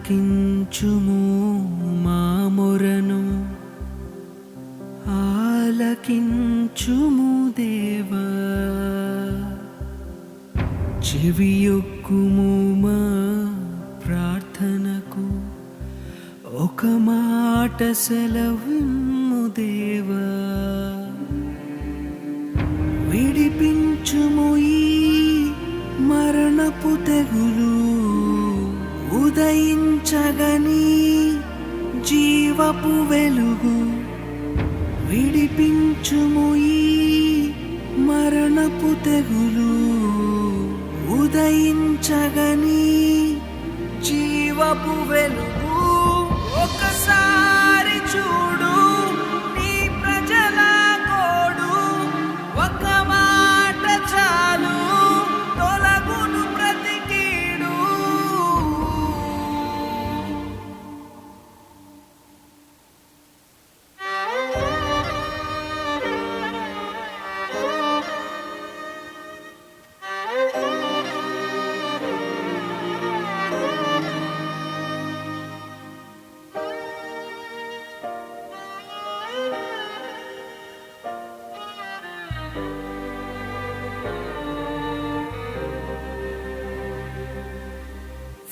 ఆలకించుము మా మొరను ఆలకించుము దేవా చెవియొక్కుము మా ప్రార్థనకు ఒక మాట సెలవిమ్ము దేవా విడిపించుము ఈ మరణపు తెగులు ఉదయించగని జీవపు వెలుగు విడిపించుము ఈ మరణపు తెగులు ఉదయించగని జీవపు వెలుగు ఒకసారి చూడు నీ ప్రజల గోడు ఒక మాట చాలు తొలగును ప్రతి కీడు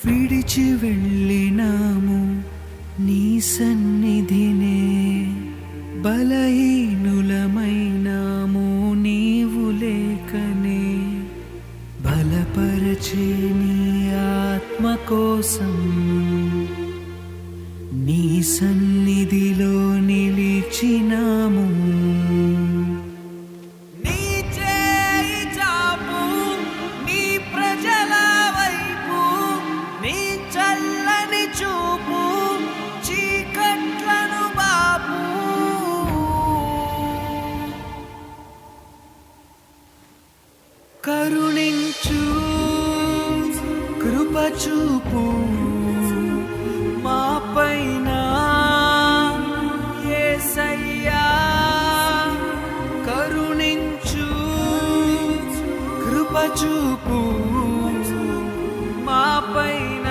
విడిచి వెళ్ళినాము నీ సన్నిధినే బలహీనులమైనాము నీవు లేకనే బలపరచే నీ ఆత్మ కోసం నీ సన్నిధిలో నిలిచినాము చూపు చీకట్లను బాపు కరుణించు కృప చూపు మా పైన యేసయ్యా కరుణించు కృప చూపు మా పైన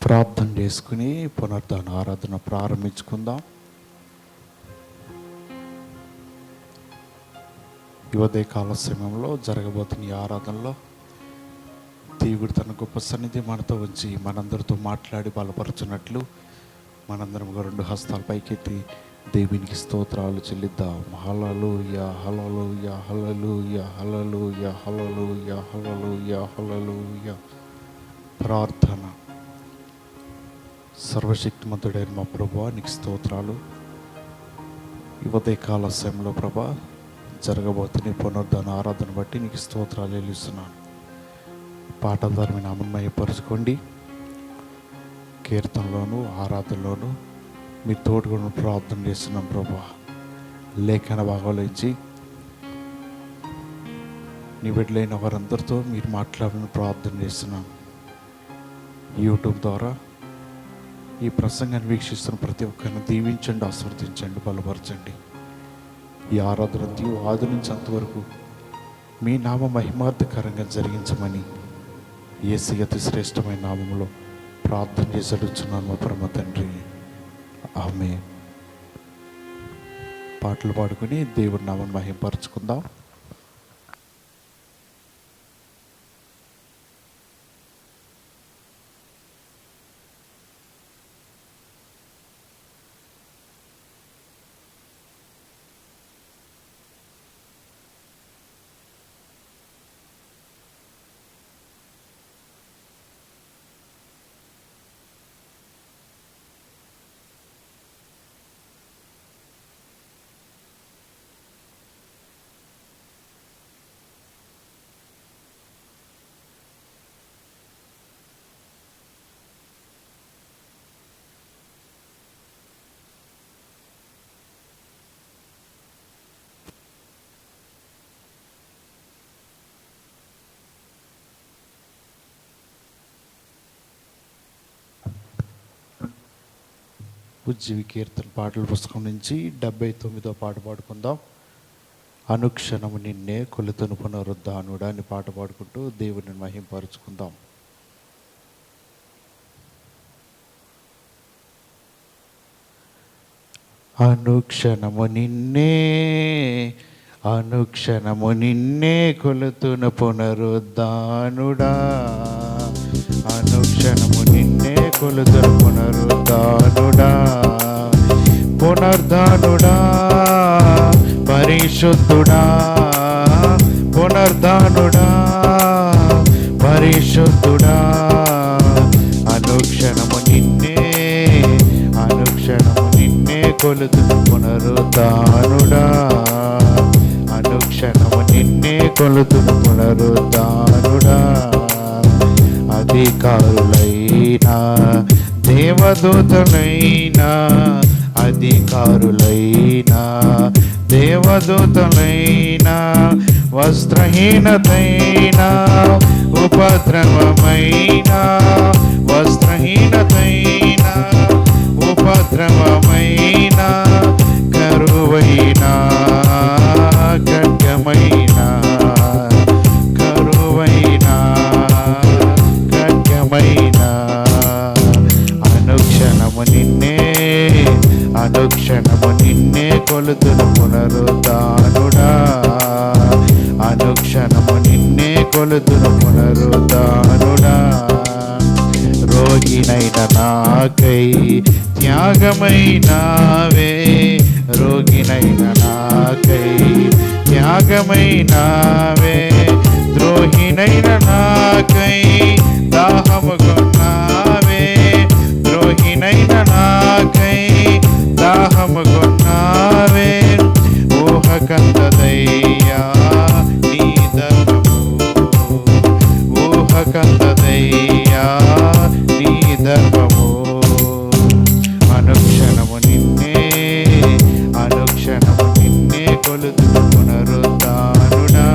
ప్రార్థన చేసుకుని పునరుద్ధాన ఆరాధన ప్రారంభించుకుందాం. ఈ ఉదయకాల సమయంలో జరగబోతున్న ఈ ఆరాధనలో దేవుడు తన గొప్ప సన్నిధి మనతో ఉంచి మనందరితో మాట్లాడి బలపరచున్నట్లు మనందరం రెండు హస్తాల పైకెత్తి దేవునికి స్తోత్రాలు చెల్లిద్దాం. హల్లెలూయా హల్లెలూయా హల్లెలూయా హల్లెలూయా హల్లెలూయా హల్లెలూయా హల్లెలూయా. ప్రార్థన. సర్వశక్తిమంతుడైన మా ప్రభువా, నీకు స్తోత్రాలు. ఈ ఉదయకాల సమయంలో ప్రభా జరగబోతున్న పునరుద్ధాన ఆరాధన బట్టి నీకు స్తోత్రాలు చెల్లిస్తున్నాను. పాటల ద్వారా మీ నామమును మహిమపరచుకోండి. కీర్తనలోను ఆరాధనలోను మీ తోడుగా ప్రార్థన చేస్తున్నాం ప్రభా. లేఖన భాగాలు ఇచ్చి నీ బిడ్డలైన వారందరితో మీరు మాట్లాడాలని ప్రార్థన చేస్తున్నాం. యూట్యూబ్ ద్వారా ఈ ప్రసంగాన్ని వీక్షిస్తున్న ప్రతి ఒక్కరిని దీవించండి, ఆశీర్వదించండి, బలపరచండి. ఈ ఆరాధన ఆది నుంచి అంతవరకు మీ నామ మహిమార్థకరంగా జరిగించమని యేసయ్య అతి శ్రేష్టమైన నామంలో ప్రార్థన చేసి అడుగుతున్నాను మా పరమ తండ్రి, ఆమేన్. పాటలు పాడుకుని దేవుడి నామాన్ని మహిమపరచుకుందాం. ఉజ్జీవి కీర్తన పాటల పుస్తకం నుంచి 79వ పాట పాడుకుందాం. అనుక్షణము నిన్నే కొలుతును పునరుద్ధానుడా అని పాట పాడుకుంటూ దేవుని మహిమపరుచుకుందాం. అనుక్షణము నిన్నే, అనుక్షణము నిన్నే కొలుతును పునరుద్ధానుడా, అనుక్షణము నిన్నే కొలుతును పునరుద్ధానుడా, పునరుద్ధానుడా పరిశుద్ధుడా, పునరుద్ధానుడా పరిశుద్ధుడా. అనుక్షణము నిన్నే, అనుక్షణము నిన్నే కొలుతును పునరుద్ధానుడా, అనుక్షణము నిన్నే కొలుతును పునరుద్ధానుడా. అధికారులైనా దేవదూతలైనా, అధికారులైనా దేవదూతలైనా, వస్త్రహీనతైనా ఉపద్రవమైనా, వస్త్రహీనతైనా ఉపద్రవమైనా, కరువైనా ఖడ్గమైనా, కరువైనా ఖడ్గమైనా, అనుక్షణము నిన్నే, అనుక్షణము నిన్నే కొలుతును పునరుద్ధానుడా, అనుక్షణము నిన్నే కొలుతును పునరుద్ధానుడా. రోగినైన నాకై త్యాగమైనావే, రోగినైన నాకై త్యాగమైనావే, ద్రోహినైన నాకై దాహముగొన్నావే, ద్రోహినైన నాకై దాహముగొన్నావే. ఊహకందదయ్యా నీ ధర్మము, ఊహకందదయ్యా నీ ధర్మము. అనుక్షణము నిన్నే, అనుక్షణము నిన్నే కొలుతును పునరుద్ధానుడా,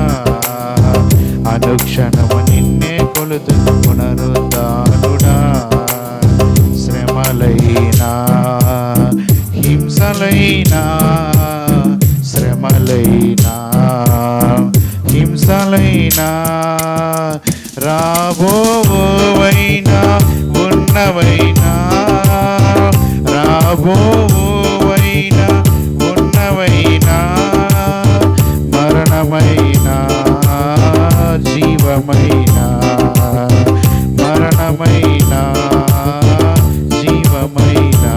అనుక్షణము నిన్నే కొలుతును పునరుద్ధానుడా. శ్రమలైనా హింసలైనా, శ్రమలైనా హింసలైనా, రాబోవైనా ఉన్న ఉన్నవైనా రాబోవైనా ఉన్నవైనా మరణమైనా జీవమైనా మరణమైనా జీవమైనా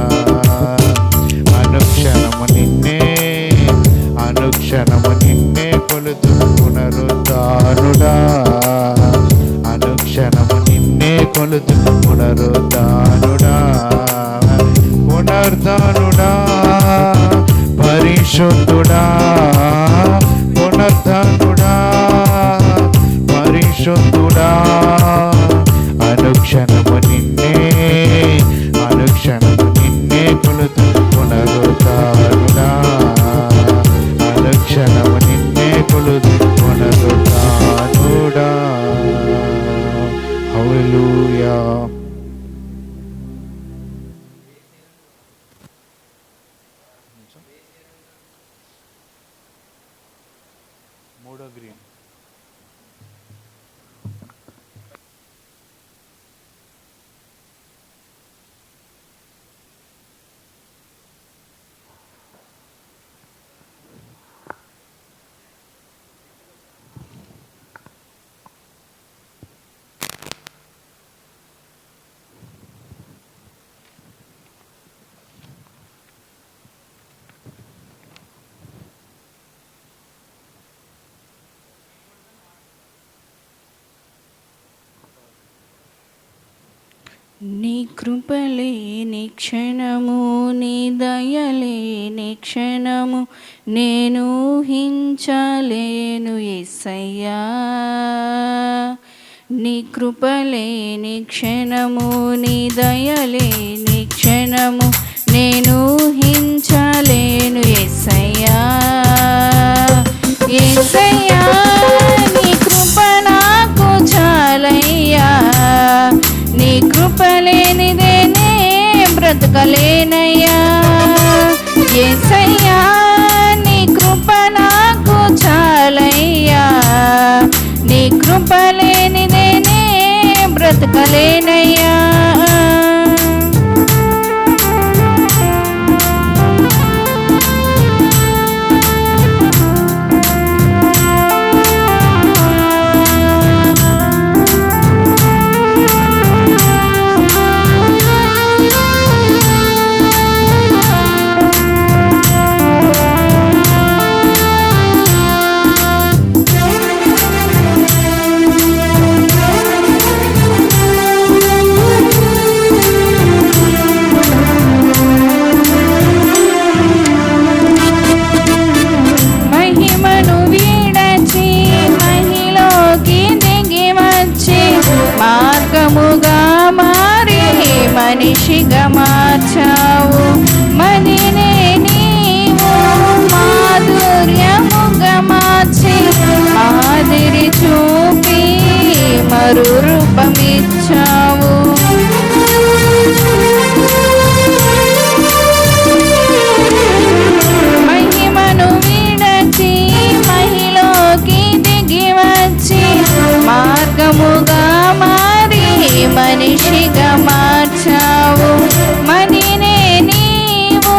అనుక్షణము నిన్నే కొలుతు పునరుద్ధానుడా అనుక్షణము నిన్నే కొలుతు పునరుద్ధానుడా పునరుద్ధానుడా పరిశుద్ధుడా పునరుద్ధానుడా పరిశుద్ధుడా అనుక్షణము నిన్నే కొలుతు పునరుద్ధానుడా అనుక్షణము నిన్నే కొలుతు పునరుద్ధానుడా. హల్లెలూయా. మూడో గ్రీన్. నీ కృపలేని క్షణము, నీ దయలేని క్షణము నేను ఊహించలేను యేసయ్యా. నీ కృపలేని క్షణము, నీ దయలేని క్షణము నేను ఊహించలేను యేసయ్యా. యేసయ్యా నీ కృప నాకు చాలయ్యా. నీ కృప లేనిదేనే బ్రతకలేనయ్యా. యేసయ్యా నీ కృప నాకు చాలయ్యా. నీ కృప లేనిదేనే బ్రతకలేనయ్యా. మనిషిగా మార్చావు మదినే నీవు మాధుర్యముగా మార్చి మాదిరి చూపి మరు రూపమిచ్చావు. మహిమను విడచి మహిలోకి దిగి వచ్చి మార్గముగా మారి మనిషిగా మార్చావు మదినే నీవు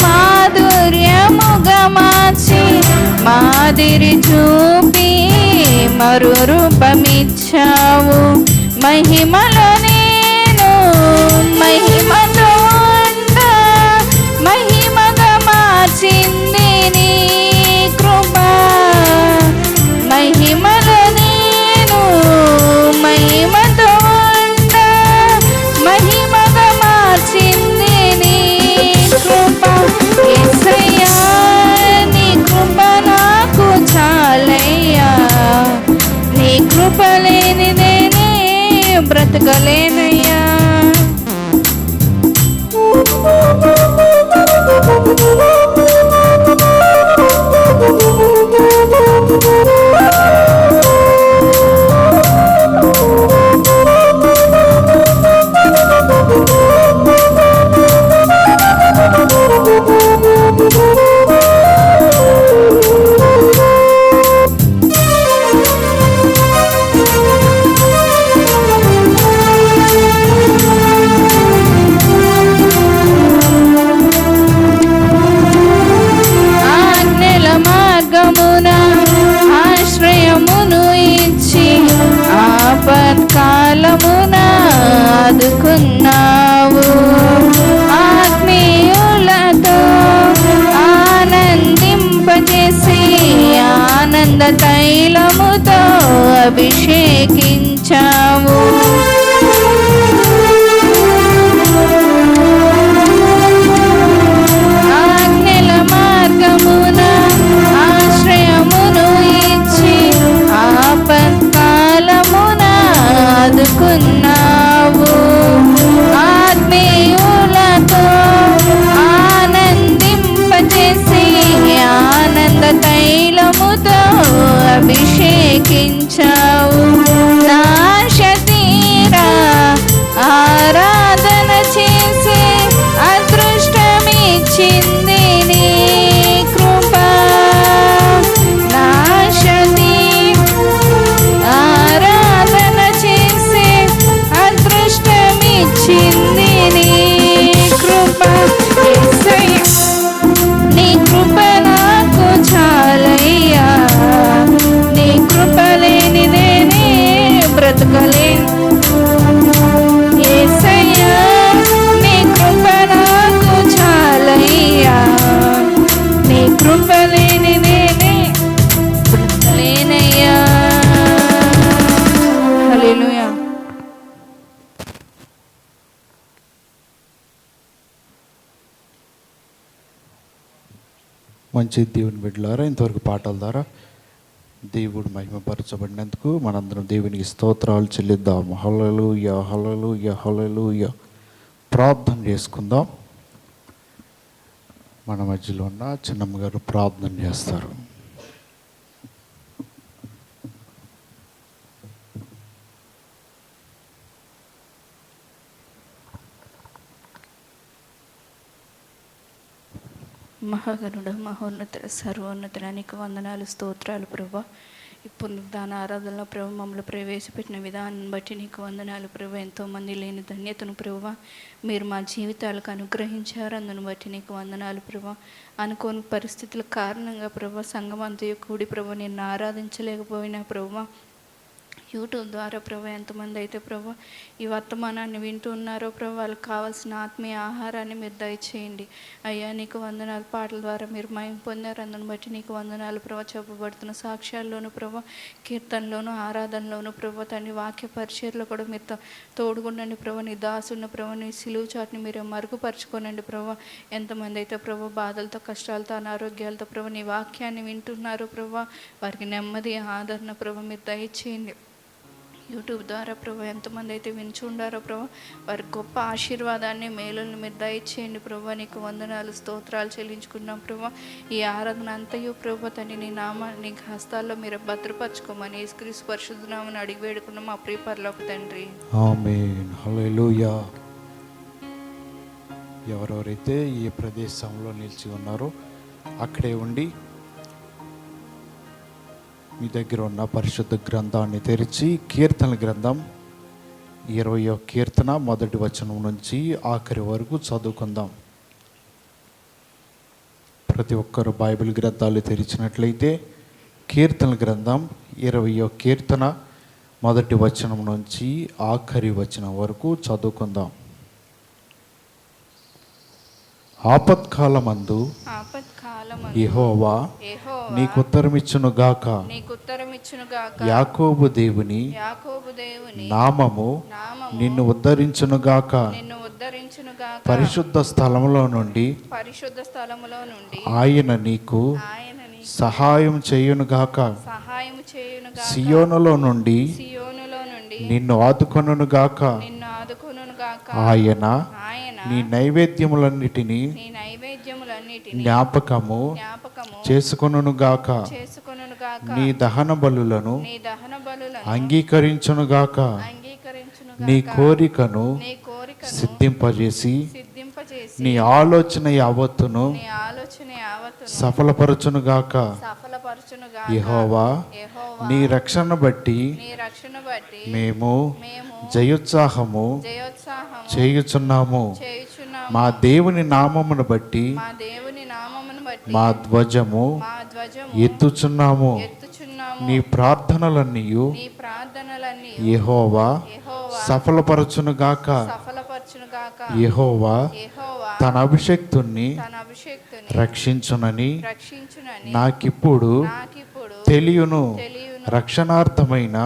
మాధుర్యముగా మార్చి మాదిరి చూపి మరు రూపమిచ్చావు. మహిమలో నేను మహిమతో ఉండా మహిమగా మార్చింది నీ కృప. మహిమలో నేను మహిమతో ఉండా మహిమగా మార్చింది నీ కృప. యేసయ్యా నీ కృప నాకు చాలయ్యా. నీ కృప లేనిదేనే బ్రతకలేనయ్యా. ఆనంద తైలముతో అభిషేకించావు. ఆజ్ఞల మార్గమున ఆశ్రయమును ఇచ్చి ఆపత్కాలమున ఆదుకున్నావు. ఆత్మీయులతో ఆనందింపచేసి ఆనంద తైలముతో అభిషేకించావు. నాశ తీరా ఆరాధన చేసి అదృష్టమిచ్చింది నీ కృప. నాశని ఆరాధన చేసి అదృష్టమిచ్చింది నీ కృప. యేసయ్య నీ కృప నాకు చాలయ్యా, నీ కృప లేనిదే నే బ్రతకలేను. యేసయ్యా నీ కృప నాకు చాలయ్యా, నీ కృప లేనిదే నే బ్రతకలేనయ్యా. హల్లెలూయా. మంచి దేవుని బిడ్డలారా, ఇంతవరకు పాటల ద్వారా దేవుడు మహిమపరచబడినందుకు మనందరం దేవునికి స్తోత్రాలు చెల్లిద్దాం. హల్లెలూయా, హల్లెలూయా, హల్లెలూయా. ప్రార్థన చేసుకుందాం. మన మధ్యలో ఉన్న చిన్నమ్మ గారు ప్రార్థన చేస్తారు. మహాగణుడ మహోన్నతుడ సర్వోన్నతుడ నీకు వందనాలు స్తోత్రాలు ప్రభా. ఇప్పుడు దాని ఆరాధనలో ప్రభు మమ్మల్ని ప్రవేశపెట్టిన విధానం బట్టి నీకు వందనాలు ప్రభు. ఎంతోమంది లేని ధన్యతను ప్రభు మీరు మా జీవితాలకు అనుగ్రహించారు, అందును బట్టి నీకు వందనాలు ప్రభు. అనుకోని పరిస్థితుల కారణంగా ప్రభు సంఘమంతయు కూడి ప్రభు నిన్ను ఆరాధించలేకపోయినా ప్రభు యూట్యూబ్ ద్వారా ప్రభు ఎంతమంది అయితే ప్రభు ఈ వర్తమానాన్ని వింటూ ఉన్నారో ప్రభు వాళ్ళకి కావాల్సిన ఆత్మీయ ఆహారాన్ని మీరు దయచేయండి అయ్యా. నీకు వందనాలు. పాటల ద్వారా మీరు మహిమ పొందారు, అందుని బట్టి నీకు వందనాలు ప్రభు. చెప్పబడుతున్న సాక్ష్యాల్లోనూ ప్రభు, కీర్తనలోను, ఆరాధనలోను ప్రభు, తండ్రి వాక్య పరిచయలో కూడా మీరు తోడుగుండండి ప్రభు. నీ దాసున్న ప్రభు, నీ సిలువు చాటుని మీరు మరుగుపరచుకోనండి ప్రభు. ఎంతమంది అయితే ప్రభు బాధలతో, కష్టాలతో, అనారోగ్యాలతో ప్రభు నీ వాక్యాన్ని వింటున్నారు ప్రభు, వారికి నెమ్మది, ఆదరణ ప్రభు మీరు దయచేయండి. యూట్యూబ్ ద్వారా ప్రభు ఎంతమంది అయితే వించుండారో ప్రభు వారికి గొప్ప ఆశీర్వాదాన్ని, మేలుని మీరు దయచేయండి ప్రభు. నీకు వందనాలు స్తోత్రాలు చెల్లించుకున్నాం ప్రభు. ఈ ఆరాధన అంతయు ప్రభు తండ్రి నీ నీ హస్తాల్లో మీరు భద్రపరచుకోమని యేసుక్రీస్తు పరిశుద్ధ నామమున అడిగి వేడుకున్నాం మా ప్రియ పరలోక తండ్రి. ఆమేన్. హల్లెలూయా. ఎవరెవరైతే ఈ ప్రదేశంలో నిలిచి ఉన్నారో అక్కడే ఉండి మీ దగ్గర ఉన్న పరిశుద్ధ గ్రంథాన్ని తెరిచి కీర్తనల గ్రంథం 20వ కీర్తన మొదటి వచనం నుంచి ఆఖరి వరకు చదువుకుందాం. ప్రతి ఒక్కరు బైబిల్ గ్రంథాలు తెరిచినట్లయితే కీర్తనల గ్రంథం 20వ కీర్తన మొదటి వచనం నుంచి ఆఖరి వచనం వరకు చదువుకుందాం. ఆపత్కాలమందు యెహోవా నీకు ఉత్తరమిచ్చును గాక. యాకోబు దేవుని నామము నిన్ను ఉద్ధరించును గాక. పరిశుద్ధ స్థలములో నుండి ఆయన నీకు సహాయం చేయును గాక. సియోనులో నుండి నిన్ను ఆదుకొనును గాక. ఆయన నీ నైవేద్యములన్నిటినీ జ్ఞాపకము చేసుకొనును గాక. నీ దహన బలులను అంగీకరించును గాక. నీ కోరికను సిద్ధింపజేసి నీ ఆలోచన యావత్తును సఫలపరచును గాక. యెహోవా నీ రక్షణ బట్టి మేము జయోత్సాహము చేయుచున్నాము. మా దేవుని నామమును బట్టి మా ధ్వజము ఎత్తుచున్నాము. నీ ప్రార్థనలన్నీ యెహోవా సఫలపరచును గాక. యెహోవా తన అభిషేక్తుని రక్షించునని నాకిప్పుడు తెలియును రక్షణార్థమైన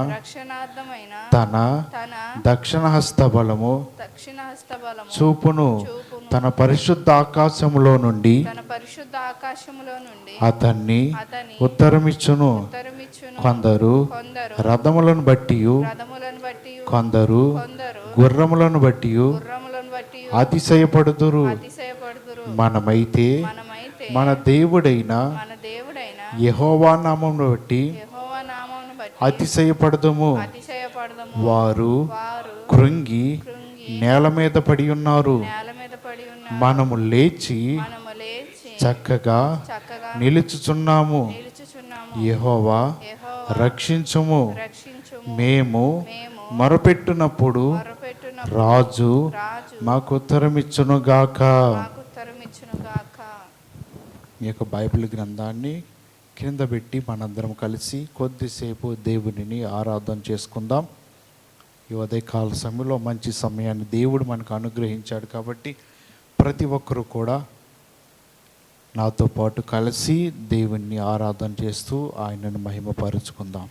తన దక్షిణ హస్తబలము చూపును తన పరిశుద్ధ ఆకాశములో నుండి అతన్ని ఉత్తరమిచ్చును. కొందరు రథములను బట్టి కొందరు గుర్రములను బట్టి అతిశయపడుదురు. మనమైతే మన దేవుడైన యెహోవా నామమును బట్టి అతిశయపడదుము. వారు కృంగి నేల మీద పడి ఉన్నారు. మనము లేచి చక్కగా నిలుచుచున్నాము. యెహోవా రక్షించుము. మేము మొరపెట్టినప్పుడు రాజు మాకు ఉత్తరమిచ్చునుగాక. మీ యొక్క బైబిల్ గ్రంథాన్ని కింద పెట్టి మనందరం కలిసి కొద్దిసేపు దేవునిని ఆరాధన చేసుకుందాం. ఈ ఉదయకాల సమయంలో మంచి సమయాన్ని దేవుడు మనకు అనుగ్రహించాడు కాబట్టి ప్రతి ఒక్కరూ కూడా నాతో పాటు కలిసి దేవుణ్ణి ఆరాధన చేస్తూ ఆయనను మహిమపరుచుకుందాం.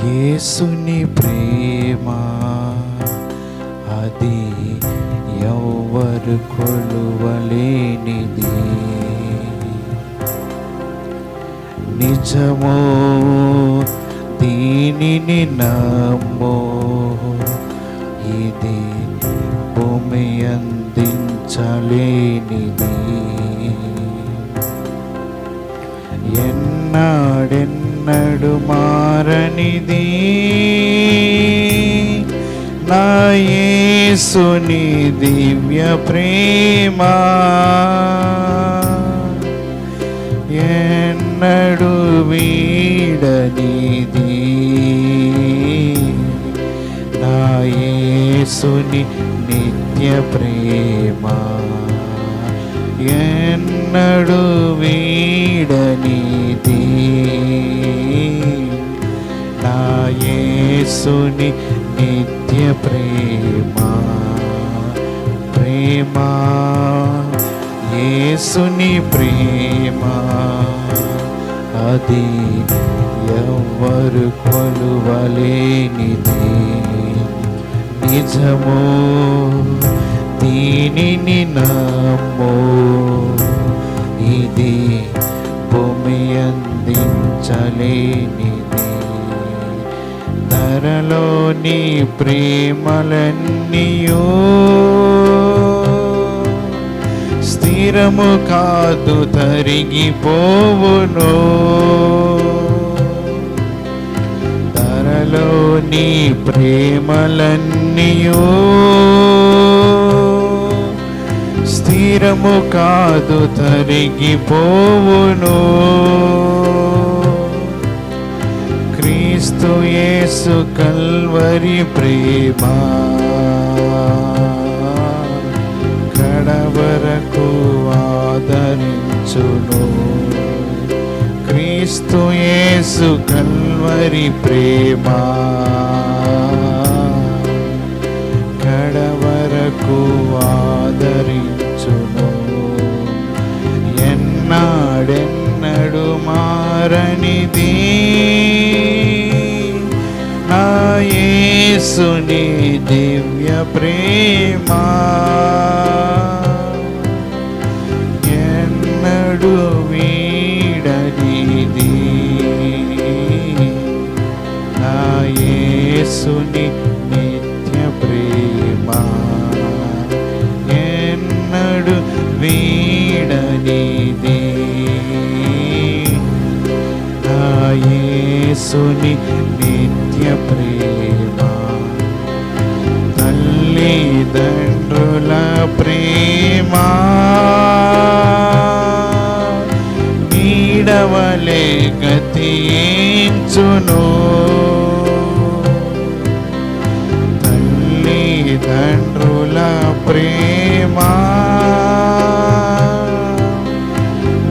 యేసుని ప్రేమ అది ఎవ్వరు కొలువలేనిది. నిజమో దీనిని నమ్మో, ఇది భూమి అందించలేనిది. ఎన్నడెన్నడు మారనిది నా యేసుని దివ్య ప్రేమ. ఎన్నడు వీడనిది నా యేసుని నిత్య ప్రేమ. ఎన్నడు వీడనిది నా యేసుని నిత్య ప్రేమ. ప్రేమ యేసుని ప్రేమ అది ఎవ్వరు కొలువలేనిది. నిజమో దీనిని నమ్మో, ఇది భూమి అందించలేనిది. ధరలోని ప్రేమలన్నీయో స్థిరము కాదు, తరిగిపోవును. ధరలోని ప్రేమలన్నీయో స్థిరము కాదు, తరిగిపోవును. క్రీస్తు యేసు కల్వరి ప్రేమ కడవరకు ఆదరించును. క్రీస్తు యేసు కల్వరి ప్రేమ కడవరకు ఆదరించును. ఎన్నడెన్నడు మారనిది నా యేసు యేసుని దివ్య ప్రేమ ఎన్నడు వీడనిది నా యేసుని నిత్య ప్రేమ ఎన్నడు వీడనిది నా యేసుని నిత్య ప్రేమ తల్లిదండ్రుల ప్రేమ నీడవలే గతించును తల్లిదండ్రుల ప్రేమ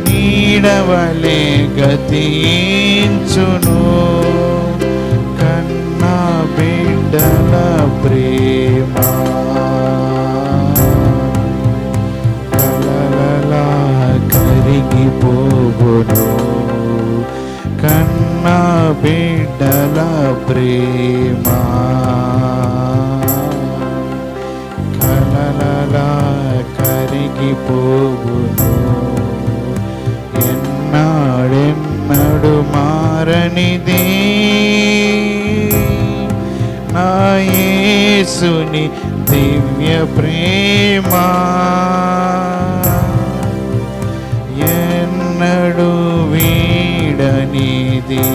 నీడవలే గతించును కన్నా బిడ్డల ప్రేమ కలలలా కరిగిపోవును కన్నా బిడ్డల ప్రేమ కలలలా కరిగిపోవును ఎన్నాడెన్నడు మారనిది నా యేసుని దివ్య ప్రేమ ఎన్నడు వీడనిది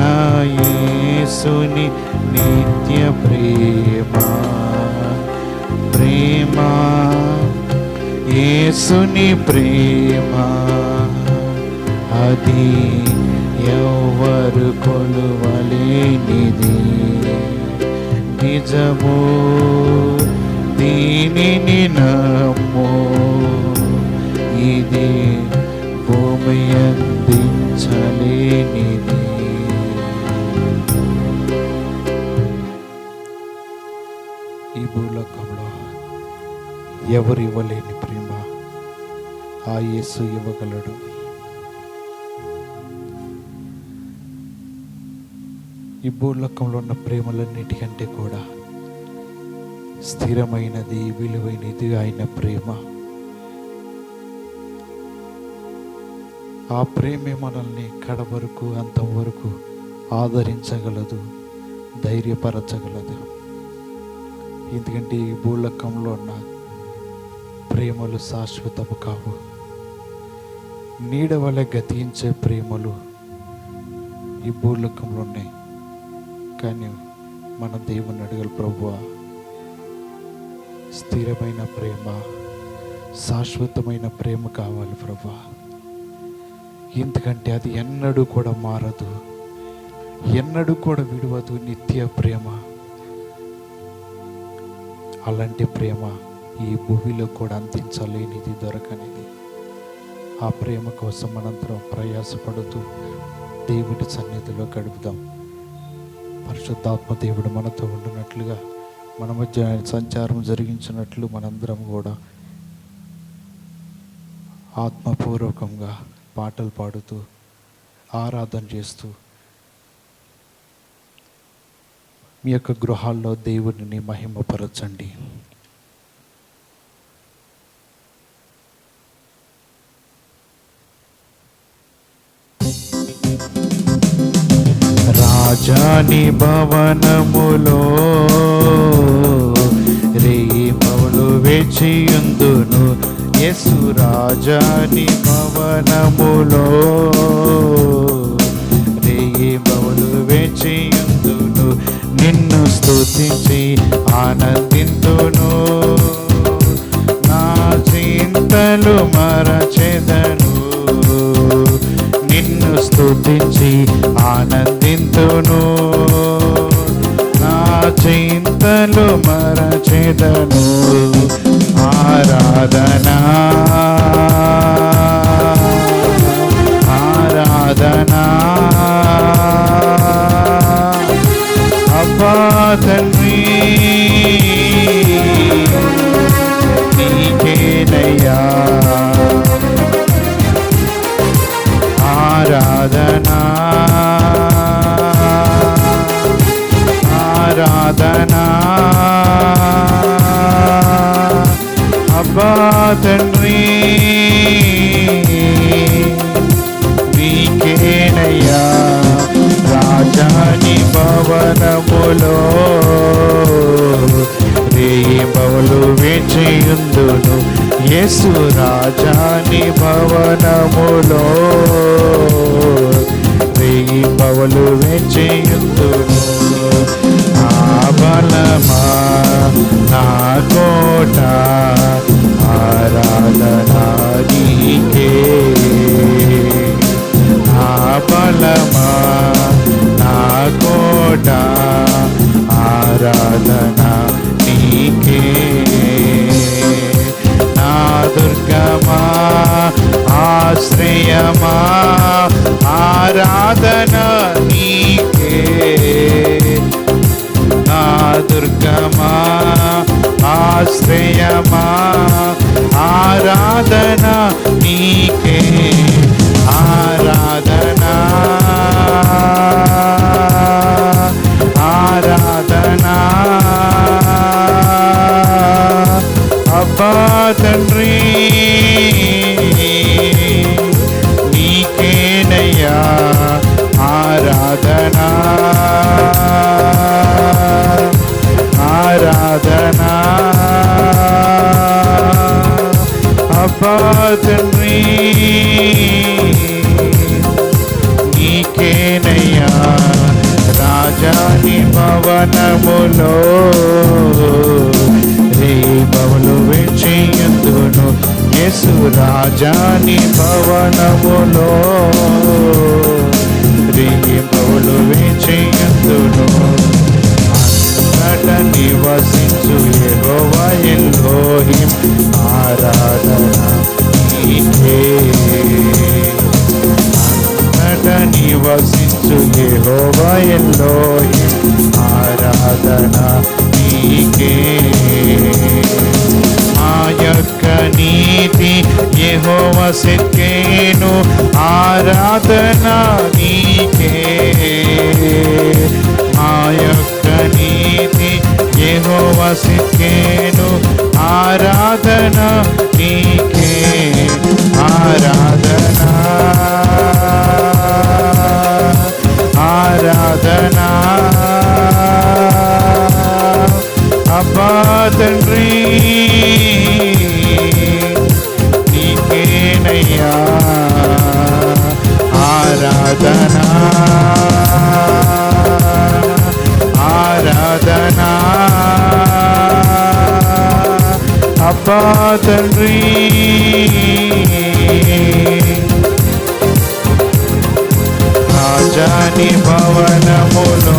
నా యేసుని నిత్య ప్రేమ ప్రేమ యేసుని ప్రేమ అది ఎవ్వరు కొలువలేనిది నిజము దీనిని నమ్ము ఇది భూమి అందించలేనిది ఈ భూలోకంలో ఎవరు ఇవ్వలేని ప్రేమ ఆ యేసు ఇవ్వగలడు. ఈ భూలోకంలో ఉన్న ప్రేమలన్నిటికంటే కూడా స్థిరమైనది విలువైనది ఆయన ప్రేమ. ఆ ప్రేమే మనల్ని కడవరకు అంతవరకు ఆదరించగలదు, ధైర్యపరచగలదు. ఎందుకంటే ఈ భూలోకంలో ఉన్న ప్రేమలు శాశ్వతము కావు. నీడ వలె గతించే ప్రేమలు ఈ భూలోకంలో ఉన్నాయి. కానీ మన దేవుని అడగలు ప్రభువా, స్థిరమైన ప్రేమ, శాశ్వతమైన ప్రేమ కావాలి ప్రభువా. ఎందుకంటే అది ఎన్నడూ కూడా మారదు, ఎన్నడూ కూడా విడవదు, నిత్య ప్రేమ. అలాంటి ప్రేమ ఈ భూమిలో కూడా అందించలేనిది, దొరకనిది. ఆ ప్రేమ కోసం మనందరం ప్రయాసపడుతూ దేవుడి సన్నిధిలో గడుపుదాం. పరిశుద్ధాత్మ దేవుడు మనతో ఉండినట్లుగా, మన మధ్య సంచారం జరిగించినట్లు మనందరం కూడా ఆత్మపూర్వకంగా పాటలు పాడుతూ ఆరాధన చేస్తూ మీ యొక్క గృహాల్లో దేవుడిని మహిమపరచండి. రాజాని భవనములో రేమౌలు వేచియుందును. యేసు రాజాని భవనములో రేమౌలు వేచియుందును. నిన్ను స్తుతించి ఆనందింతును, నా చింతలు మరచెదను. నిన్ను స్తుతించి ఆనందింతును, నా చింతలు మరచెదను. ఆరాధనా ఆరాధనా అబ్బా తండ్రి నీకేనయ్యా. ఆరాధనా ఆరాధనా అబ్బా తండ్రి నీకేనయ్యా. రాజాని భవనములో రేయింబవలు వేచియుందును. యేసు రాజాని భవనములో రేయింబవలు వేచియుందును. నా బలమా నా కోట ఆరాధనా నీకే. నా బలమా నా కోట ఆరాధనా నీకే. నా దుర్గమా ఆశ్రయమా ఆరాధనా నీకే. నా దుర్గమా ఆశ్రయమా ఆరాధనా నీకే. ఆరాధనా ఆరాధనా అబ్బా తండ్రి నీకేనయ్యా. ఆరాధనా ఆరాధనా అబ్బా తండ్రి నీకేనయ్యా. రాజాని భవనములో రేయింబవలు వేచియుందును. యేసు రాజాని భవనములో రేయింబవలు వేచియుందును. అంతట నివసించు యెహోవా ఎలోహిం ఆరాధనా నీకే. అంతట నివసించు యెహోవా ఎలోహిం ఆరాధనా నీకే. మా యొక్క నీతి యెహోవా సెక్కేను ఆరాధనా నీకే. మా యొక్క నీతి యెహోవా సెక్కేను ఆరాధనా నీకే. ఆరాధనా ఆరాధనా అబ్బా తండ్రి నీకేనయ్యా. ఆరాధనా ఆరాధనా అబ్బా తండ్రి రాజాని భవనములో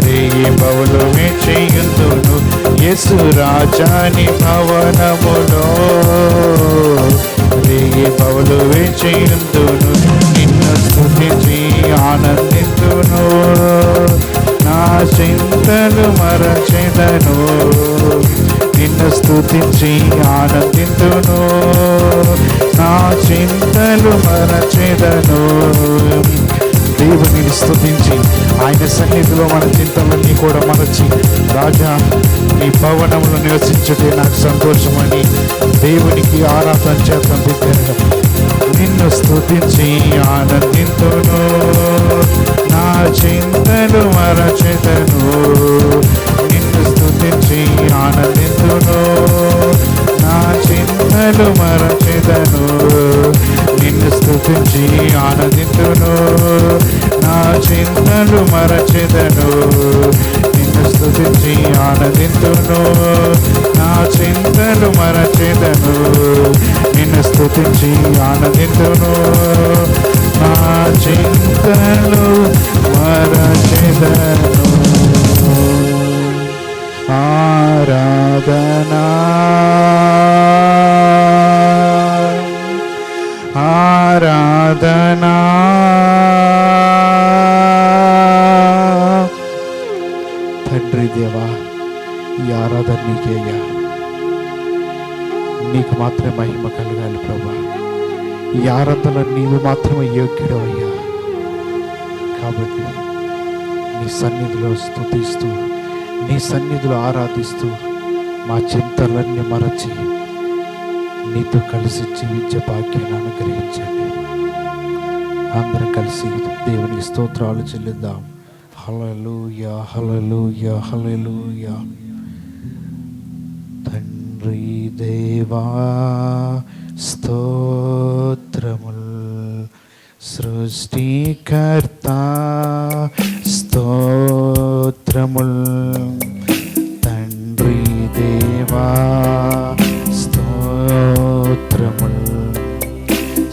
రేయింబవలు వేచియుందును. యేసు రాజాని భవనములో రేయింబవలు వేచియుందును. నిన్ను స్తుతించి ఆనందింతును. నా చింతలు మరచెదను. నిన్ను స్తుతించి ఆనందింతును. నా చింతలు మరచెదను. దేవుని స్తుతించి ఆయన సన్నిధిలో మన చింతలన్నీ కూడా మరచి రాజా నీ భవనంలో నివసించుటే నాకు సంతోషమని దేవునికి ఆరాధన చేద్దాం. బిడ్డలు నిన్ను స్తుతించి ఆనందింతును. నా చింతలు మరచెదను. నిన్ను స్తుతించి ఆనందింతును. నా చింతలు మరచెదను. నిన్ను స్తుతించి ఆనందింతును. నా చింతలు మరచెదను. నిన్ను స్తుతించి ఆనందింతును. నా చింతలు మరచెదను. నిన్ను స్తుతించి ఆనందింతును. నా చింతలు మరచెదను. ఆరాధనా ఆరాధనా తండ్రి దేవా ఈ ఆరాధన నీకేయ్యా. నీకు మాత్రమే మహిమ కలగాలి ప్రభా. ఈ ఆరాధనలో నీవు మాత్రమే యోగ్యుడు అయ్యా. కాబట్టి నీ సన్నిధిలో స్తుతిస్తూ, నీ సన్నిధిలో ఆరాధిస్తూ మా చింతలన్నీ మరచి నీతో కలిసి జీవించే భాగ్యాన్ని అనుగ్రహించండి. అందరం కలిసి దేవునికి స్తోత్రాలు చెల్లిద్దాం. హల్లెలూయా, హల్లెలూయా, హల్లెలూయా. తండ్రి దేవా స్తోత్రముల్, సృష్టికర్త స్తోత్రముల్. తండ్రి దేవా స్తోత్రముల్,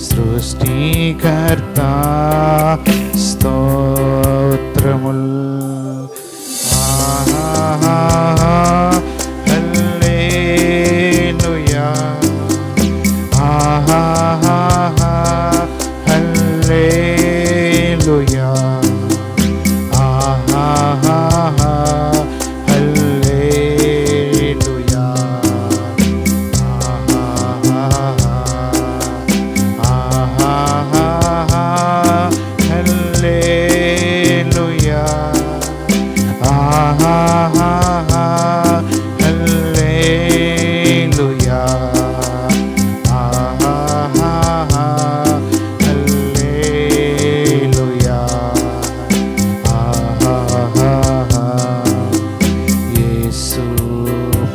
సృష్టికర్త స్తోత్రముల్. హల్లెలూయా, హల్లెలూయా,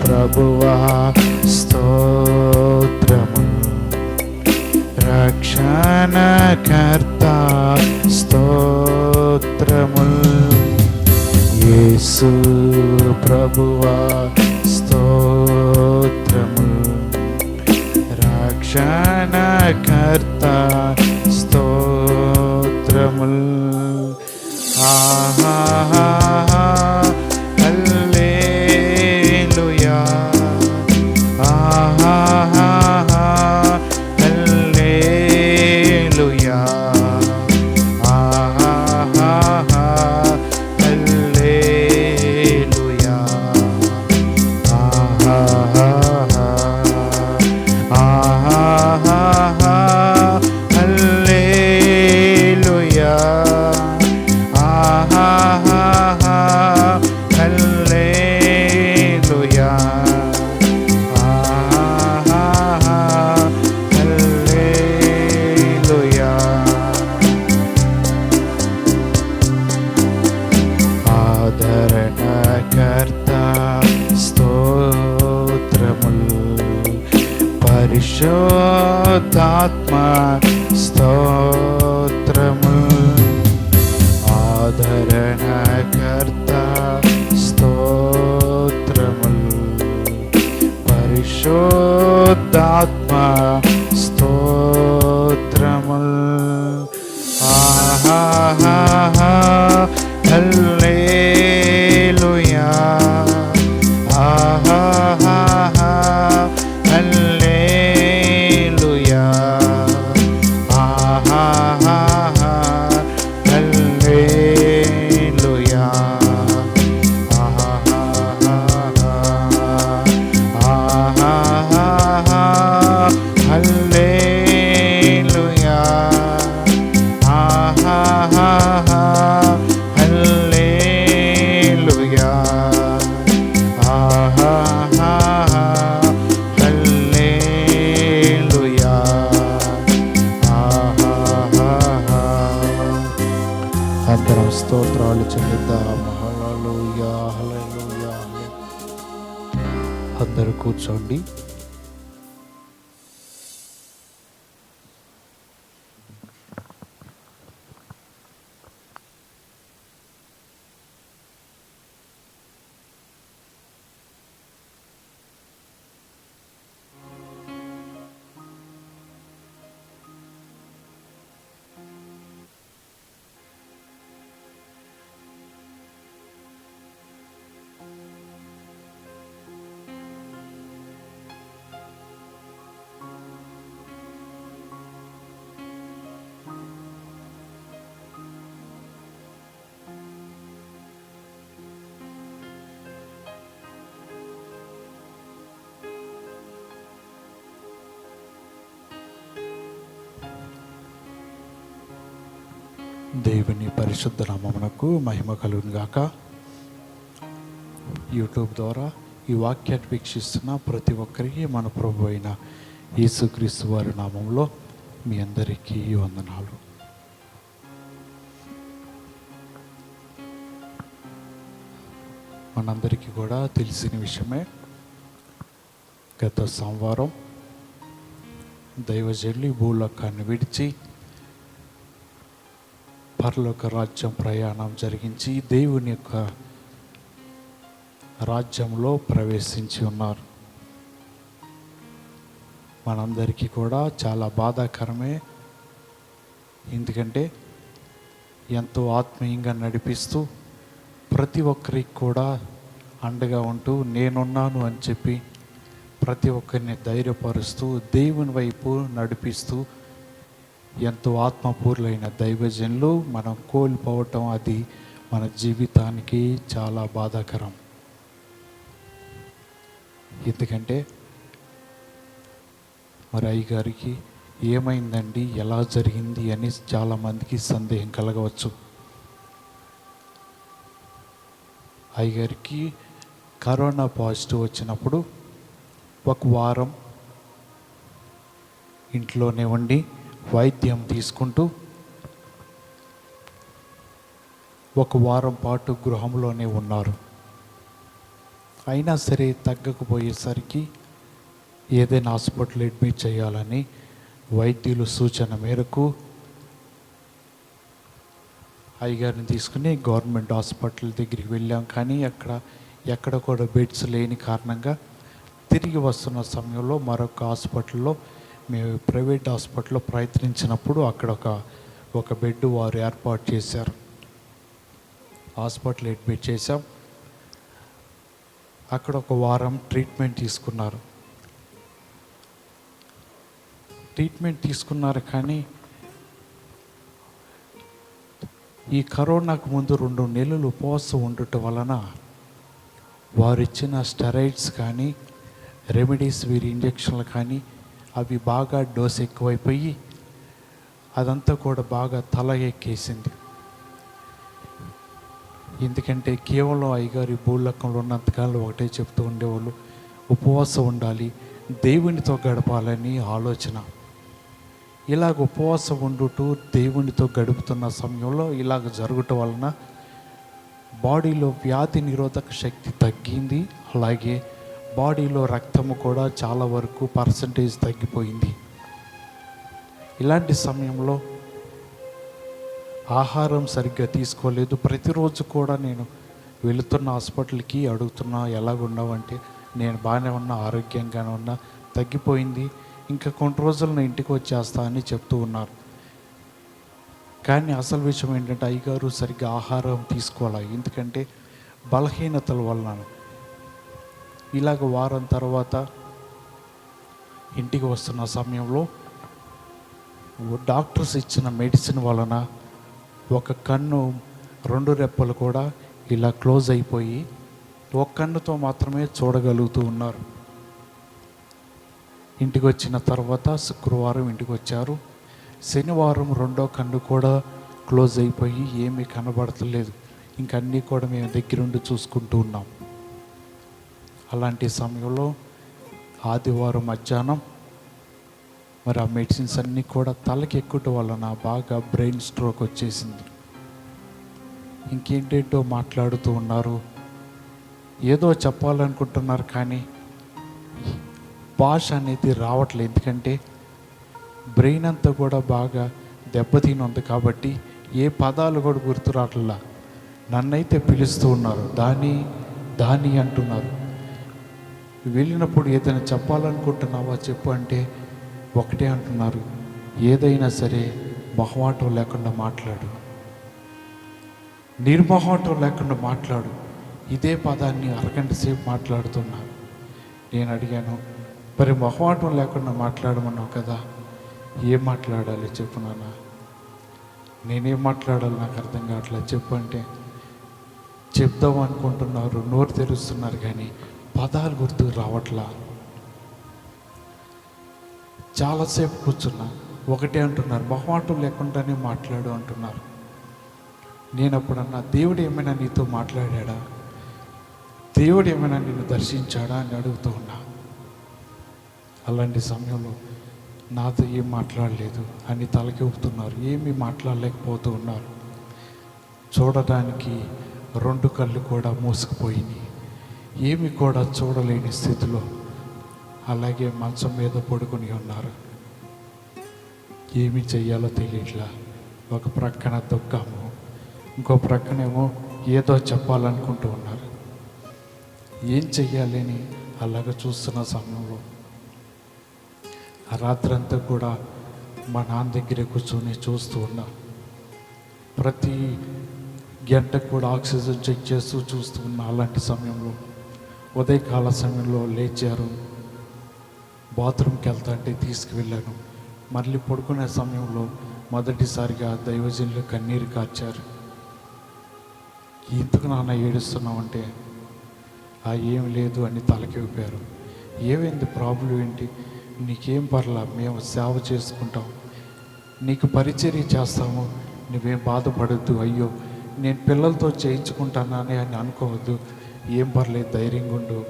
ప్రభువా స్తోత్రము, రక్షణకర్త స్తోత్రముల్. యేసు ప్రభువా స్తోత్రముల్, రక్షణకర్త స్తోత్రముల్. హల్లెలూయా, హల్లెలూయా, హల్లెలూయా, హల్లెలూయా, హల్లెలూయా, హల్లెలూయా. ఆదరణకర్త స్తోత్రముల్, పరిశుద్ధాత్మ స్తోత్రముల్. ఆదరణకర్త స్తోత్రముల్, పరిశుద్ధాత్మ స్తోత్రముల్. హల్లెలూయా, హల్లెలూయా, హల్లెలూయా, హల్లెలూయా, హల్లెలూయా, హల్లెలూయా. అందరం స్తోత్రాలు చెల్లిద్దాం. హల్లెలూయా, హల్లెలూయా. అందరూ కూర్చోండి. దేవుని పరిశుద్ధ నామమునకు మహిమ కలుగును గాక. యూట్యూబ్ ద్వారా ఈ వాక్యాన్ని వీక్షిస్తున్న ప్రతి ఒక్కరికి మన ప్రభు అయిన యేసుక్రీస్తు వారి నామంలో మీ అందరికీ వందనాలు. మనందరికీ కూడా తెలిసిన విషయమే, గత సోమవారం దైవజనులు భూలోకాన్ని విడిచి పరలోక రాజ్యం ప్రయాణం జరిగించి దేవుని యొక్క రాజ్యంలో ప్రవేశించి ఉన్నారు. మనందరికీ కూడా చాలా బాధాకరమే. ఎందుకంటే ఎంతో ఆత్మీయంగా నడిపిస్తూ ప్రతి ఒక్కరికి కూడా అండగా ఉంటూ నేనున్నాను అని చెప్పి ప్రతి ఒక్కరిని ధైర్యపరుస్తూ దేవుని వైపు నడిపిస్తూ ఎంతో ఆత్మపూర్లైన దైవజనులు మనం కోల్పోవటం, అది మన జీవితానికి చాలా బాధాకరం. ఎందుకంటే మరి అయ్యగారికి ఏమైందండి, ఎలా జరిగింది అని చాలామందికి సందేహం కలగవచ్చు. అయ్యగారికి కరోనా పాజిటివ్ వచ్చినప్పుడు ఒక వారం ఇంట్లోనే ఉండి వైద్యం తీసుకుంటూ ఒక వారం పాటు గృహంలోనే ఉన్నారు. అయినా సరే తగ్గకపోయేసరికి ఏదైనా హాస్పిటల్ అడ్మిట్ చేయాలని వైద్యుల సూచన మేరకు అయ్యగారిని తీసుకుని గవర్నమెంట్ హాస్పిటల్ దగ్గరికి వెళ్ళాం. కానీ ఎక్కడ కూడా బెడ్స్ లేని కారణంగా తిరిగి వస్తున్న సమయంలో మరొక హాస్పిటల్లో, మేము ప్రైవేట్ హాస్పిటల్లో ప్రయత్నించినప్పుడు అక్కడ ఒక బెడ్ వారు ఏర్పాటు చేశారు. హాస్పిటల్ అడ్మిట్ చేశాం. అక్కడ ఒక వారం ట్రీట్మెంట్ తీసుకున్నారు. కానీ ఈ కరోనాకు ముందు 2 నెలలు ఉపవాసం ఉండటం వలన వారు ఇచ్చిన స్టెరాయిడ్స్ కానీ రెమెడీస్ వీరి ఇంజక్షన్లు కానీ అవి బాగా డోస్ ఎక్కువైపోయి అదంతా కూడా బాగా తల ఎక్కేసింది. ఎందుకంటే కేవలం అయ్యగారి భూలోకంలో ఉన్నంతకాలం ఒకటే చెప్తూ ఉండేవాళ్ళు, ఉపవాసం ఉండాలి, దేవునితో గడపాలని ఆలోచన. ఇలాగ ఉపవాసం ఉండుతూ దేవునితో గడుపుతున్న సమయంలో ఇలాగ జరగటం వలన బాడీలో వ్యాధి నిరోధక శక్తి తగ్గింది. అలాగే బాడీలో రక్తము కూడా చాలా వరకు పర్సంటేజ్ తగ్గిపోయింది. ఇలాంటి సమయంలో ఆహారం సరిగ్గా తీసుకోలేదు. ప్రతిరోజు కూడా నేను వెళుతున్న హాస్పిటల్కి అడుగుతున్నా, ఎలాగున్నావంటే నేను బాగానే ఉన్నా, ఆరోగ్యంగానే ఉన్నా, తగ్గిపోయింది, ఇంకా కొన్ని రోజులు నేను ఇంటికి వచ్చేస్తా అని చెప్తూ ఉన్నారు. కానీ అసలు విషయం ఏంటంటే అయ్యగారు సరిగ్గా ఆహారం తీసుకోవాలి. ఎందుకంటే బలహీనతల వలన. ఇలాగ వారం తర్వాత ఇంటికి వస్తున్న సమయంలో డాక్టర్స్ ఇచ్చిన మెడిసిన్ వలన ఒక కన్ను 2 రెప్పలు కూడా ఇలా క్లోజ్ అయిపోయి ఒక కన్నుతో మాత్రమే చూడగలుగుతూ ఉన్నారు. ఇంటికి వచ్చిన తర్వాత శుక్రవారం ఇంటికి వచ్చారు. శనివారం 2వ కన్ను కూడా క్లోజ్ అయిపోయి ఏమీ కనబడతలేదు. ఇంకన్నీ కూడా మేము దగ్గరుండి చూసుకుంటూ ఉన్నాం. అలాంటి సమయంలో ఆదివారం మధ్యాహ్నం మరి ఆ మెడిసిన్స్ అన్నీ కూడా తలకి ఎక్కువటం వలన బాగా బ్రెయిన్ స్ట్రోక్ వచ్చేసింది. ఇంకేంటేంటో మాట్లాడుతూ ఉన్నారు, ఏదో చెప్పాలనుకుంటున్నారు, కానీ భాష అనేది రావట్లేదు. ఎందుకంటే బ్రెయిన్ అంతా కూడా బాగా దెబ్బతిని ఉంది కాబట్టి ఏ పదాలు కూడా గుర్తు రావట్లా. నన్నైతే పిలుస్తూ ఉన్నారు, దాని అంటున్నారు. వెళ్ళినప్పుడు ఏదైనా చెప్పాలనుకుంటున్నావా చెప్పు అంటే ఒకటే అంటున్నారు, ఏదైనా సరే మొహమాటం లేకుండా మాట్లాడు, నిర్మోహమాటం లేకుండా మాట్లాడు. ఇదే పదాన్ని అరగంట సేపు మాట్లాడుతున్నారు. నేను అడిగాను, మరి మొహమాటం లేకుండా మాట్లాడమన్నావు కదా, ఏం మాట్లాడాలి చెప్పు నాన్న, నేనేం మాట్లాడాలి నాకు అర్థం కావట్లేదు చెప్పు అంటే చెప్దాం అనుకుంటున్నారు, నోరు తెరుస్తున్నారు, కానీ పదాలు గుర్తుకు రావట్లా. చాలాసేపు కూర్చున్నా ఒకటే అంటున్నారు, మొహమాటం లేకుండానే మాట్లాడు అంటున్నారు. నేను అప్పుడన్నా దేవుడు ఏమైనా నీతో మాట్లాడా, దేవుడు ఏమైనా నిన్ను దర్శించాడా అని అడుగుతూ ఉన్నా. అలాంటి సమయంలో నాతో ఏం మాట్లాడలేదు అని తలకి ఊపుతున్నారు, ఏమీ మాట్లాడలేకపోతూ ఉన్నారు. చూడడానికి 2 కళ్ళు కూడా మూసుకుపోయినాయి, ఏమి కూడా చూడలేని స్థితిలో అలాగే మంచం మీద పడుకొని ఉన్నారు. ఏమి చెయ్యాలో తెలియట్లా. ఒక ప్రక్కన దుఃఖము, ఇంకో ప్రక్కనేమో ఏదో చెప్పాలనుకుంటూ ఉన్నారు. ఏం చెయ్యాలని అలాగ చూస్తున్న సమయంలో ఆ రాత్రంతా కూడా మా నాన్న దగ్గరే కూర్చొని చూస్తూ ఉన్నా. ప్రతి గంట కూడా ఆక్సిజన్ చెక్ చేస్తూ చూస్తూ ఉన్నా. అలాంటి సమయంలో ఉదయకాల సమయంలో లేచారు, బాత్రూమ్కి వెళ్తా అంటే తీసుకువెళ్ళాను. మళ్ళీ పడుకునే సమయంలో మొదటిసారిగా దైవజనులు కన్నీరు కార్చారు. ఎందుకు నాన్న ఏడుస్తున్నావంటే, ఏం లేదు అని తలకి ఊపారు. ఏమైంది, ప్రాబ్లం ఏంటి, నీకేం పర్లా, మేము సేవ చేసుకుంటాం, నీకు పరిచర్య చేస్తాము, నువ్వేం బాధపడద్దు, అయ్యో నేను పిల్లలతో చేయించుకుంటానని అని అనుకోవద్దు, ఏం పర్లేదు ధైర్యంగా ఉండు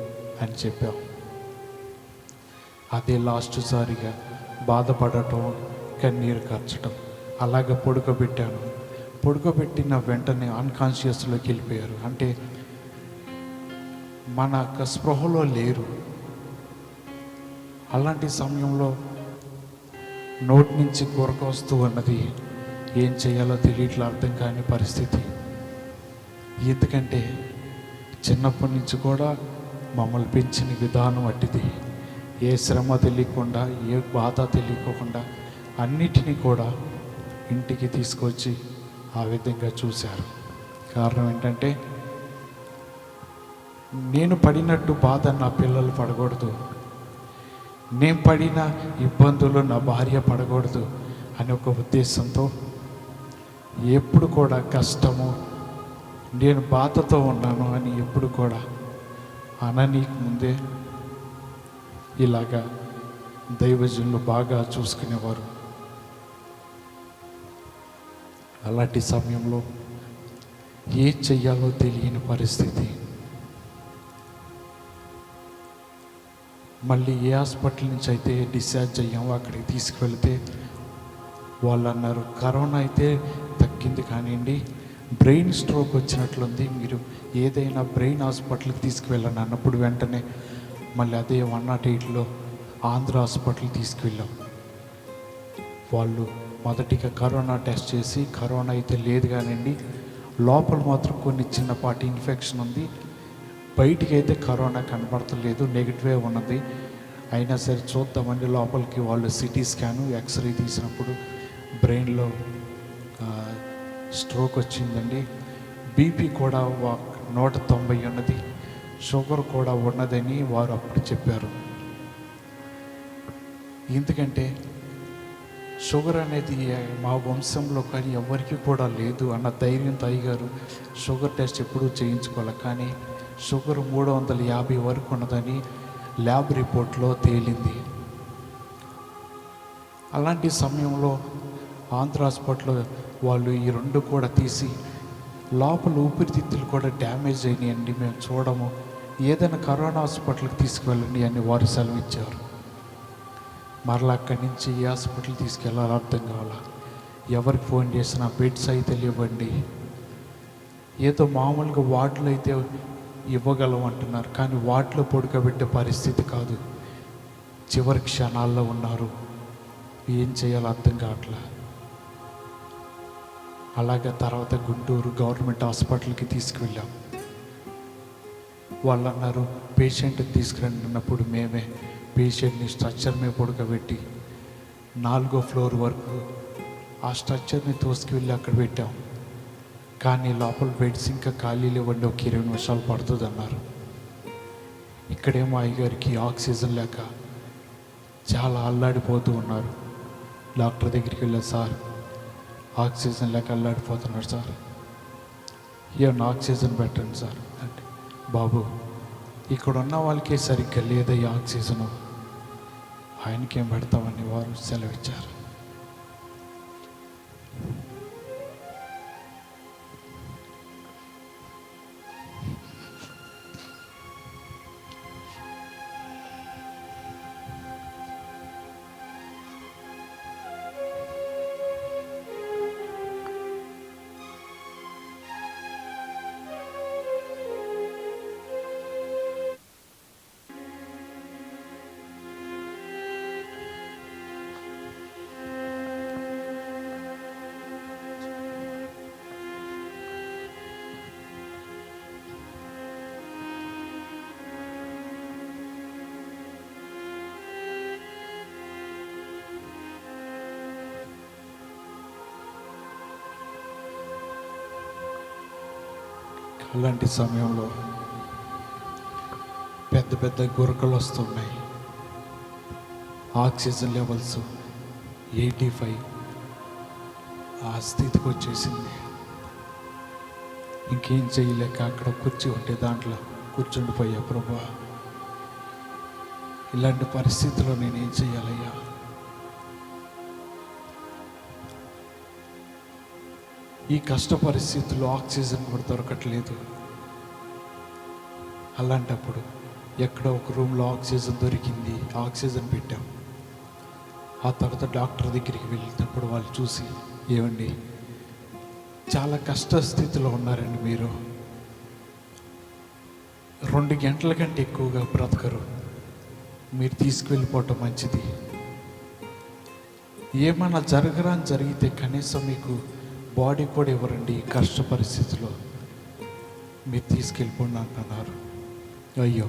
అని చెప్పాం. అదే లాస్ట్ సారిగా బాధపడటం, కన్నీరు కార్చటం. అలాగ పడుకోబెట్టాను. పడుకోబెట్టిన వెంటనే అన్కాన్షియస్లోకి వెళ్ళిపోయారు. అంటే మన స్పృహలో లేరు. అలాంటి సమయంలో నోటి నుంచి కొరక వస్తూ ఉన్నది. ఏం చేయాలో తెలియట్లా, అర్థం కాని పరిస్థితి. ఎందుకంటే చిన్నప్పటి నుంచి కూడా మమ్మల్ని పెంచిన విధానం అట్టిది. ఏ శ్రమ తెలియకుండా, ఏ బాధ తెలియకోకుండా అన్నిటినీ కూడా ఇంటికి తీసుకొచ్చి ఆ విధంగా చూశారు. కారణం ఏంటంటే, నేను పడినట్టు బాధ నా పిల్లలు పడకూడదు, నేను పడిన ఇబ్బందులు నా భార్య పడకూడదు అనే ఒక ఉద్దేశంతో ఎప్పుడు కూడా కష్టము, నేను బాధతో ఉన్నాను అని ఎప్పుడు కూడా అననీకి ముందే ఇలాగా దైవజనులు బాగా చూసుకునేవారు. అలాంటి సమయంలో ఏం చెయ్యాలో తెలియని పరిస్థితి. మళ్ళీ ఏ హాస్పిటల్ నుంచి అయితే డిశ్చార్జ్ అయ్యామో అక్కడికి తీసుకువెళ్తే వాళ్ళు అన్నారు, కరోనా అయితే తగ్గింది కానివ్వండి, బ్రెయిన్ స్ట్రోక్ వచ్చినట్లుంది, మీరు ఏదైనా బ్రెయిన్ హాస్పిటల్కి తీసుకువెళ్ళండి అన్నప్పుడు వెంటనే మళ్ళీ అదే 108లో ఆంధ్ర హాస్పిటల్ తీసుకువెళ్ళాం. వాళ్ళు మొదటిగా కరోనా టెస్ట్ చేసి, కరోనా అయితే లేదు కానివ్వండి, లోపల మాత్రం కొన్ని చిన్నపాటి ఇన్ఫెక్షన్ ఉంది, బయటికి అయితే కరోనా కనబడతలేదు, నెగిటివే ఉన్నది, అయినా సరే చూద్దామని లోపలికి వాళ్ళు సిటీ స్కాను, ఎక్స్రే తీసినప్పుడు బ్రెయిన్లో స్ట్రోక్ వచ్చిందండి. బీపీ కూడా 190 ఉన్నది, షుగర్ కూడా ఉన్నదని వారు అప్పుడు చెప్పారు. ఎందుకంటే షుగర్ అనేది మా వంశంలో కానీ ఎవరికి కూడా లేదు అన్న ధైర్యంతో అయ్యగారు షుగర్ టెస్ట్ ఎప్పుడూ చేయించుకోవాలి. కానీ షుగర్ 350 వరకు ఉన్నదని ల్యాబ్ రిపోర్ట్లో తేలింది. అలాంటి సమయంలో ఆంధ్ర హాస్పిటల్లో వాళ్ళు ఈ 2 కూడా తీసి, లోపల ఊపిరితిత్తులు కూడా డ్యామేజ్ అయినాయండి, మేము చూడము, ఏదైనా కరోనా హాస్పిటల్కి తీసుకువెళ్ళండి అని వారు సెలవు ఇచ్చారు. మరలా అక్కడి నుంచి ఏ హాస్పిటల్ తీసుకెళ్ళాలో అర్థం కావాలా, ఎవరికి ఫోన్ చేసినా బెడ్స్ అయితే ఇవ్వండి, ఏదో మామూలుగా వార్డులో అయితే ఇవ్వగలం అంటున్నారు, కానీ వార్డులో పడుకోబెట్టే పరిస్థితి కాదు, చివరి క్షణాల్లో ఉన్నారు, ఏం చేయాలో అర్థం కావట్లా. అలాగే తర్వాత గుంటూరు గవర్నమెంట్ హాస్పిటల్కి తీసుకువెళ్ళాం. వాళ్ళు అన్నారు, పేషెంట్ని తీసుకురండి అన్నప్పుడు మేమే పేషెంట్ని స్ట్రక్చర్ మీద పడుకోబెట్టి 4వ ఫ్లోర్ వరకు ఆ స్ట్రక్చర్ని తోసుకువెళ్ళి అక్కడ పెట్టాం. కానీ లోపల బెడ్స్ ఇంకా ఖాళీలు ఇవ్వండి, ఒక 20 నిమిషాలు పడుతుంది అన్నారు. ఇక్కడేమో అయ్యగారికి ఆక్సిజన్ లేక చాలా అల్లాడిపోతూ ఉన్నారు. డాక్టర్ దగ్గరికి వెళ్ళారు, సార్ ఆక్సిజన్ లేక అల్లాడిపోతున్నారు సార్, ఏమన్నా ఆక్సిజన్ పెట్టండి సార్ అంటే, బాబు ఇక్కడ ఉన్న వాళ్ళకే సరిగ్గా లేదా ఈ ఆక్సిజను, ఆయనకేం పెడతామని వారు సెలవిచ్చారు. అలాంటి సమయంలో పెద్ద పెద్ద గురకలు వస్తున్నాయి. ఆక్సిజన్ లెవెల్స్ 85 ఆ స్థితికి వచ్చేసింది. ఇంకేం చేయలేక అక్కడ కుర్చీ ఉంటే దాంట్లో కూర్చుండిపోయా. ప్రభువా, ఇలాంటి పరిస్థితుల్లో నేనేం చేయాలయ్యా? ఈ కష్ట పరిస్థితుల్లో ఆక్సిజన్ కూడా దొరకట్లేదు. అలాంటప్పుడు ఎక్కడో ఒక రూమ్లో ఆక్సిజన్ దొరికింది, ఆక్సిజన్ పెట్టాం. ఆ తర్వాత డాక్టర్ దగ్గరికి వెళ్ళినప్పుడు వాళ్ళు చూసి, ఏమండి, చాలా కష్ట స్థితిలో ఉన్నారండి, మీరు 2 గంటల కంటే ఎక్కువగా బ్రతకరు, మీరు తీసుకువెళ్ళిపోవటం మంచిది. ఏమన్నా జరగరాని జరిగితే కనీసం మీకు బాడీ కూడా ఇవ్వరండి, ఈ కష్ట పరిస్థితిలో మీరు తీసుకెళ్ళిపోండి అంటున్నారు. అయ్యో,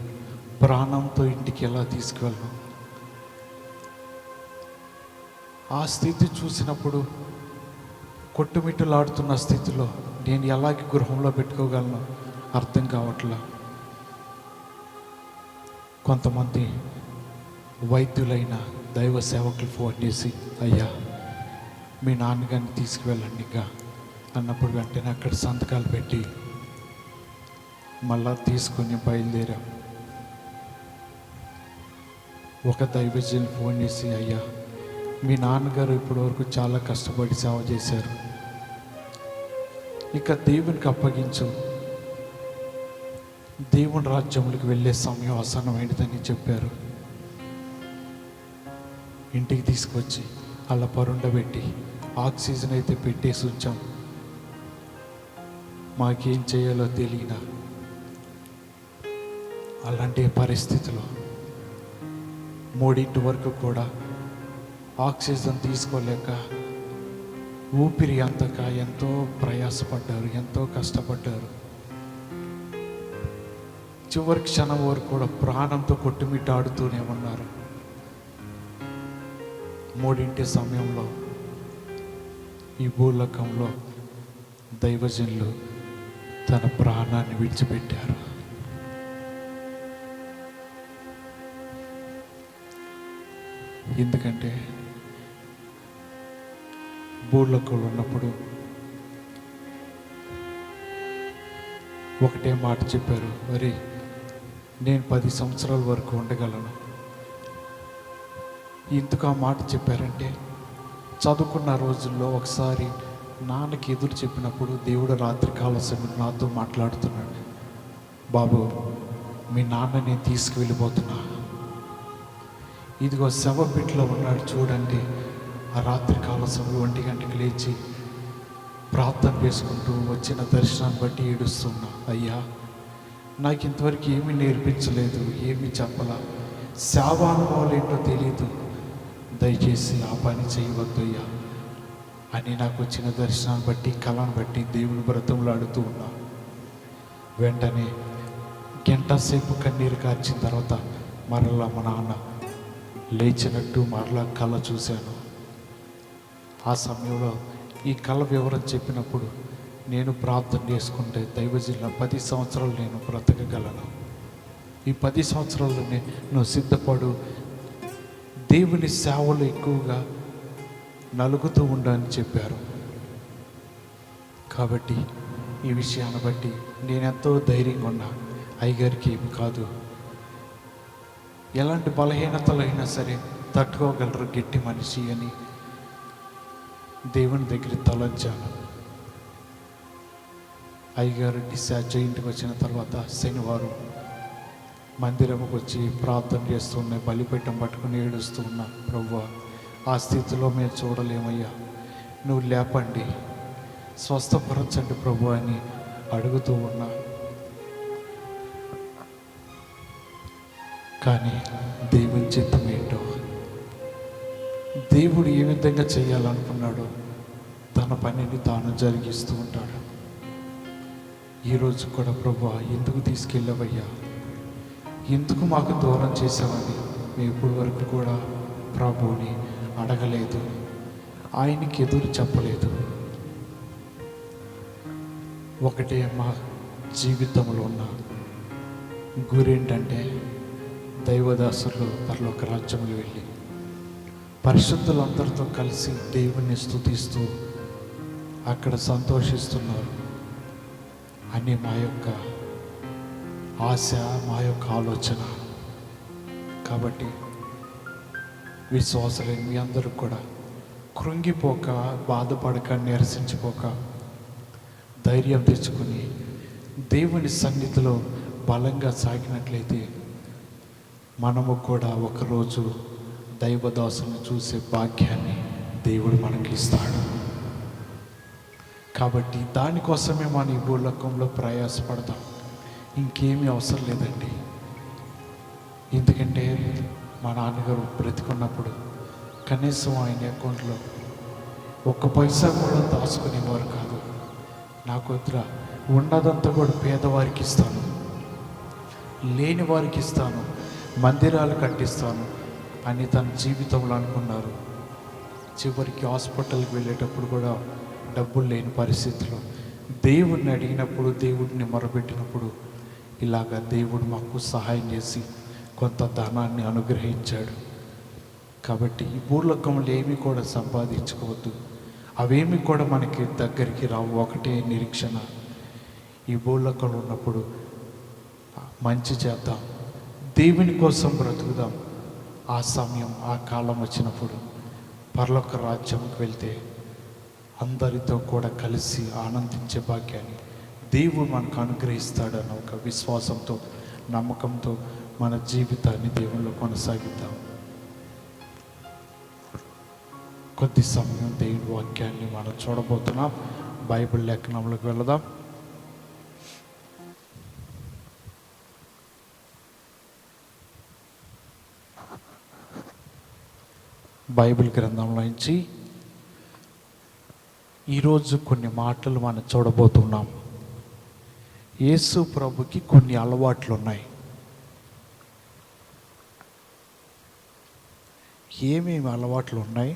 ప్రాణంతో ఇంటికి ఎలా తీసుకువెళ్ళను? ఆ స్థితి చూసినప్పుడు కొట్టుమిట్టులాడుతున్న స్థితిలో నేను ఎలాగే గృహంలో పెట్టుకోగలను అర్థం కావట్లా. కొంతమంది వైద్యులైన దైవ సేవకులు ఫోన్ చేసి, అయ్యా మీ నాన్నగారిని తీసుకువెళ్ళండి ఇంకా అన్నప్పుడు వెంటనే అక్కడ సంతకాలు పెట్టి మళ్ళా తీసుకొని బయలుదేరాం. ఒక దైవజనులు ఫోన్ చేసి, అయ్యా మీ నాన్నగారు ఇప్పటివరకు చాలా కష్టపడి సేవ చేశారు, ఇక దేవునికి అప్పగించు, దేవుని రాజ్యంలోకి వెళ్ళే సమయం ఆసన్నమైనదని చెప్పారు. ఇంటికి తీసుకొచ్చి అలా పరుండబెట్టి ఆక్సిజన్ అయితే పెట్టేసి ఉంచాం. మాకేం చేయాలో తెలియనా అలాంటి పరిస్థితిలో 3 వరకు కూడా ఆక్సిజన్ తీసుకోలేక ఊపిరి అందక ఎంతో ప్రయాసపడ్డారు, ఎంతో కష్టపడ్డారు. చివరి క్షణం వరకు కూడా ప్రాణంతో కొట్టుమిట్టాడుతూనే ఉన్నారు. 3 సమయంలో ఈ భూలోకంలో దైవజనులు తన ప్రాణాన్ని విడిచిపెట్టారు. ఎందుకంటే భూలోకంలో ఉన్నప్పుడు ఒకటే మాట చెప్పారు, మరి నేను 10 సంవత్సరాల వరకు ఉండగలను. ఎందుకు ఆ మాట చెప్పారంటే, చదువుకున్న రోజుల్లో ఒకసారి నాన్నకి ఎదురు చెప్పినప్పుడు దేవుడు రాత్రికాల సమయంలో నాతో మాట్లాడుతున్నాడు, బాబు మీ నాన్న నేను తీసుకువెళ్ళిపోతున్నా, ఇదిగో శవపేటలో ఉన్నాడు చూడండి. ఆ రాత్రికాల సమయం 1 గంటకి లేచి ప్రార్థన చేసుకుంటూ వచ్చిన దర్శనాన్ని బట్టి ఏడుస్తున్నా. అయ్యా నాకు ఇంతవరకు ఏమీ నేర్పించలేదు, ఏమీ చెప్పలా, సేవానుభవాలు ఏంటో తెలియదు, దయచేసి ఆ పని చేయవద్దయ్యా అని నాకు వచ్చిన దర్శనాన్ని బట్టి కళను బట్టి దేవుని బ్రతంలాడుతూ ఉన్నా. వెంటనే 1 గంట సేపు కన్నీరు కార్చిన తర్వాత మరలా మా నాన్న లేచినట్టు మరలా కళ చూశాను. ఆ సమయంలో ఈ కళ వివరం చెప్పినప్పుడు నేను ప్రార్థన చేసుకుంటే దైవజనుల 10 సంవత్సరాలు నేను బ్రతకగలను, ఈ 10 సంవత్సరాలు నేను సిద్ధపడు, దేవుని సేవలు ఎక్కువగా నలుగుతూ ఉండని చెప్పారు. కాబట్టి ఈ విషయాన్ని బట్టి నేనెంతో ధైర్యంగా ఉన్నా. అయ్యగారికి ఏమి కాదు, ఎలాంటి బలహీనతలు అయినా సరే తట్టుకోగలరు గట్టి మనిషి అని దేవుని దగ్గర తలంచాను. అయ్యగారు డిశ్చార్జ్ ఇంటికి వచ్చిన తర్వాత శనివారం మందిరంకి వచ్చి ప్రార్థన చేస్తున్నా, బలిపీఠం పట్టుకుని ఏడుస్తూ ఉన్నా, ప్రభువా ఆ స్థితిలో మేము చూడలేమయ్యా, నువ్వు లేపండి, స్వస్థపరచండి ప్రభు అని అడుగుతూ ఉన్నా. కానీ దేవుని చిత్తం ఏంటో, దేవుడు ఏ విధంగా చేయాలనుకున్నాడో తన పనిని తాను జరిగిస్తూ ఉంటాడు. ఈరోజు కూడా ప్రభువా ఎందుకు తీసుకెళ్ళవయ్యా, ఎందుకు మాకు దూరం చేసావని మేము ఇప్పటి వరకు కూడా ప్రభువుని అడగలేదు, ఆయనకి ఎదురు చెప్పలేదు. ఒకటే మా జీవితంలో ఉన్న గురేంటంటే దైవదాసులు పరలోక రాజ్యంలో వెళ్ళి పరిశుద్ధులందరితో కలిసి దేవుణ్ణి స్తుతిస్తూ అక్కడ సంతోషిస్తున్నారు అని మా యొక్క ఆశ, మా యొక్క ఆలోచన. కాబట్టి విశ్వాసులైన మీ అందరూ కూడా కృంగిపోక, బాధపడక, నిరసించిపోక ధైర్యం తెచ్చుకొని దేవుని సన్నిధిలో బలంగా సాగినట్లయితే మనము కూడా ఒకరోజు దైవదాసుని చూసే భాగ్యాన్ని దేవుడు మనకి ఇస్తాడు. కాబట్టి దానికోసమే మన ఈ భూలోకంలో ప్రయాసపడతాం. ఇంకేమీ అవసరం లేదండి. ఎందుకంటే మా నాన్నగారు బ్రతికున్నప్పుడు కనీసం ఆయన అకౌంట్లో 1 పైసా కూడా దాచుకునేవారు కాదు. నాకు వద్ద ఉన్నదంతా కూడా పేదవారికి ఇస్తాను, లేని వారికి ఇస్తాను, మందిరాలు కట్టిస్తాను అని తన జీవితంలో అనుకున్నారు. చివరికి హాస్పిటల్కి వెళ్ళేటప్పుడు కూడా డబ్బులు లేని పరిస్థితిలో దేవుడిని అడిగినప్పుడు, దేవుడిని మొరపెట్టినప్పుడు ఇలాగా దేవుడు మాకు సహాయం చేసి కొంత ధనాన్ని అనుగ్రహించాడు. కాబట్టి ఈ భూలోకంలో ఏమీ కూడా సంపాదించుకోవద్దు, అవేమి కూడా మనకి దగ్గరికి రావు. ఒకటే నిరీక్షణ, ఈ భూలోకంలో ఉన్నప్పుడు మంచి చేద్దాం, దేవుని కోసం బ్రతుకుదాం. ఆ సమయం, ఆ కాలం వచ్చినప్పుడు పరలోక రాజ్యంకి వెళ్తే అందరితో కూడా కలిసి ఆనందించే భాగ్యాన్ని దేవుడు మనకు అనుగ్రహిస్తాడన్న ఒక విశ్వాసంతో, నమ్మకంతో మన జీవితాన్ని దేవునిలో కొనసాగిద్దాం. కొద్ది సమయం దేవుని వాక్యాన్ని మనం చూడబోతున్నాం. బైబిల్ లేఖనంలోకి వెళదాం. బైబిల్ గ్రంథంలో నుంచి ఈరోజు కొన్ని మాటలు మనం చూడబోతున్నాం. యేసు ప్రభుకి కొన్ని అలవాట్లు ఉన్నాయి. ఏమేమి అలవాట్లు ఉన్నాయి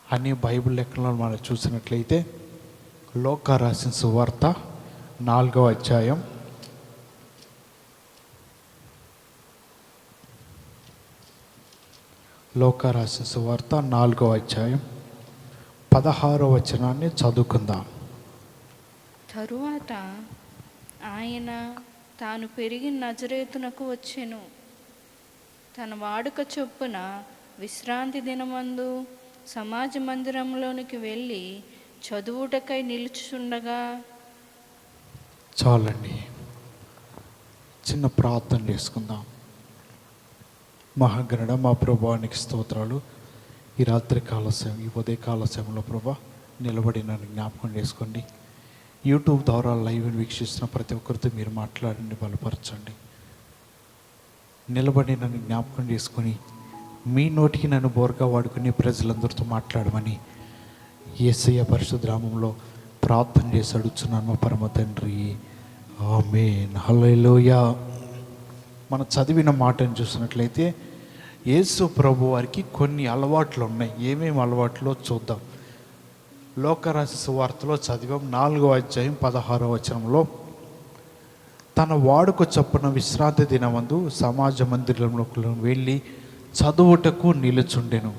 అని బైబిల్ లెక్కలో మనం చూసినట్లయితే లూకా రాసిన సువార్త 4వ అధ్యాయం 16వ వచనాన్ని చదువుకుందాం. తరువాత ఆయన తాను పెరిగి నజరేతునకు వచ్చెను. తన వాడుక చొప్పున విశ్రాంతి దినమందు సమాజ మందిరంలోనికి వెళ్ళి చదువుటకై నిలుచుండగా. చాలండి, చిన్న ప్రార్థన చేసుకుందాం. మహాగణుడ, మా ప్రభువానికి స్తోత్రాలు. ఈ రాత్రి కాల సమయం, ఈ ఉదయకాల సమయంలో ప్రభా నిలబడి నన్ను జ్ఞాపకం చేసుకోండి. యూట్యూబ్ ద్వారా లైవ్ వీక్షిస్తున్న ప్రతి ఒక్కరితో మీరు మాట్లాడండి, బలపరచండి. నిలబడి నన్ను జ్ఞాపకం చేసుకొని మీ నోటికి నన్ను బోరగా వాడుకుని ప్రజలందరితో మాట్లాడమని యేసయ్య పరిశుద్ధ నామములో ప్రార్థన చేసి అడుగుతున్నాను మా పరమ తండ్రి, ఆమేన్. హల్లెలూయా. మనం చదివిన మాటను చూసినట్లయితే యేసు ప్రభు వారికి కొన్ని అలవాట్లు ఉన్నాయి. ఏమేమి అలవాట్లో చూద్దాం. లూకా రాసిన సువార్తలో చదివాం 4వ అధ్యాయం 16వ వచనంలో, తన వాడుక చొప్పున విశ్రాంతి దినమందు సమాజ మందిరంలోకి వెళ్ళి చదువుటకు నిలుచుండెను.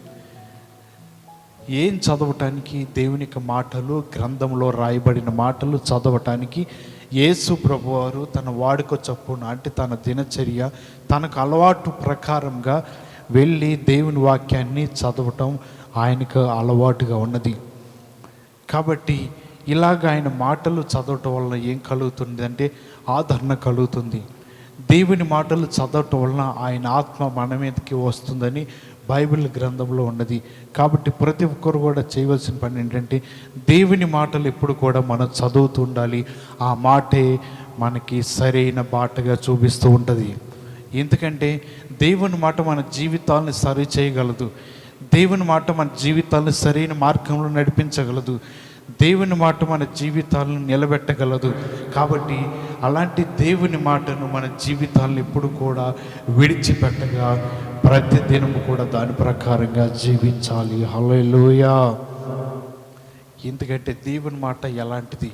ఏం చదవటానికి? దేవుని యొక్క మాటలు, గ్రంథంలో రాయబడిన మాటలు చదవటానికి యేసు ప్రభువారు తన వాడుక చొప్పున, అంటే తన దినచర్య, తనకు అలవాటు ప్రకారంగా వెళ్ళి దేవుని వాక్యాన్ని చదవటం ఆయనకు అలవాటుగా ఉన్నది. కాబట్టి ఇలాగ ఆయన మాటలు చదవటం వలన ఏం కలుగుతుంది అంటే ఆదరణ కలుగుతుంది. దేవుని మాటలు చదవటం వలన ఆయన ఆత్మ మన మీదకి వస్తుందని బైబిల్ గ్రంథంలో ఉన్నది. కాబట్టి ప్రతి ఒక్కరు కూడా చేయవలసిన పని ఏంటంటే దేవుని మాటలు ఎప్పుడు కూడా మనం చదువుతూ ఉండాలి. ఆ మాటే మనకి సరైన బాటగా చూపిస్తూ ఉంటుంది. ఎందుకంటే దేవుని మాట మన జీవితాలను సరి చేయగలదు. దేవుని మాట మన జీవితాలను సరైన మార్గంలో నడిపించగలదు. దేవుని మాట మన జీవితాలను నిలబెట్టగలదు. కాబట్టి అలాంటి దేవుని మాటను మన జీవితాలను ఎప్పుడు కూడా విడిచిపెట్టగా ప్రతి దినము కూడా దాని ప్రకారంగా జీవించాలి. హల్లెలూయా. ఎందుకంటే దేవుని మాట ఎలాంటిది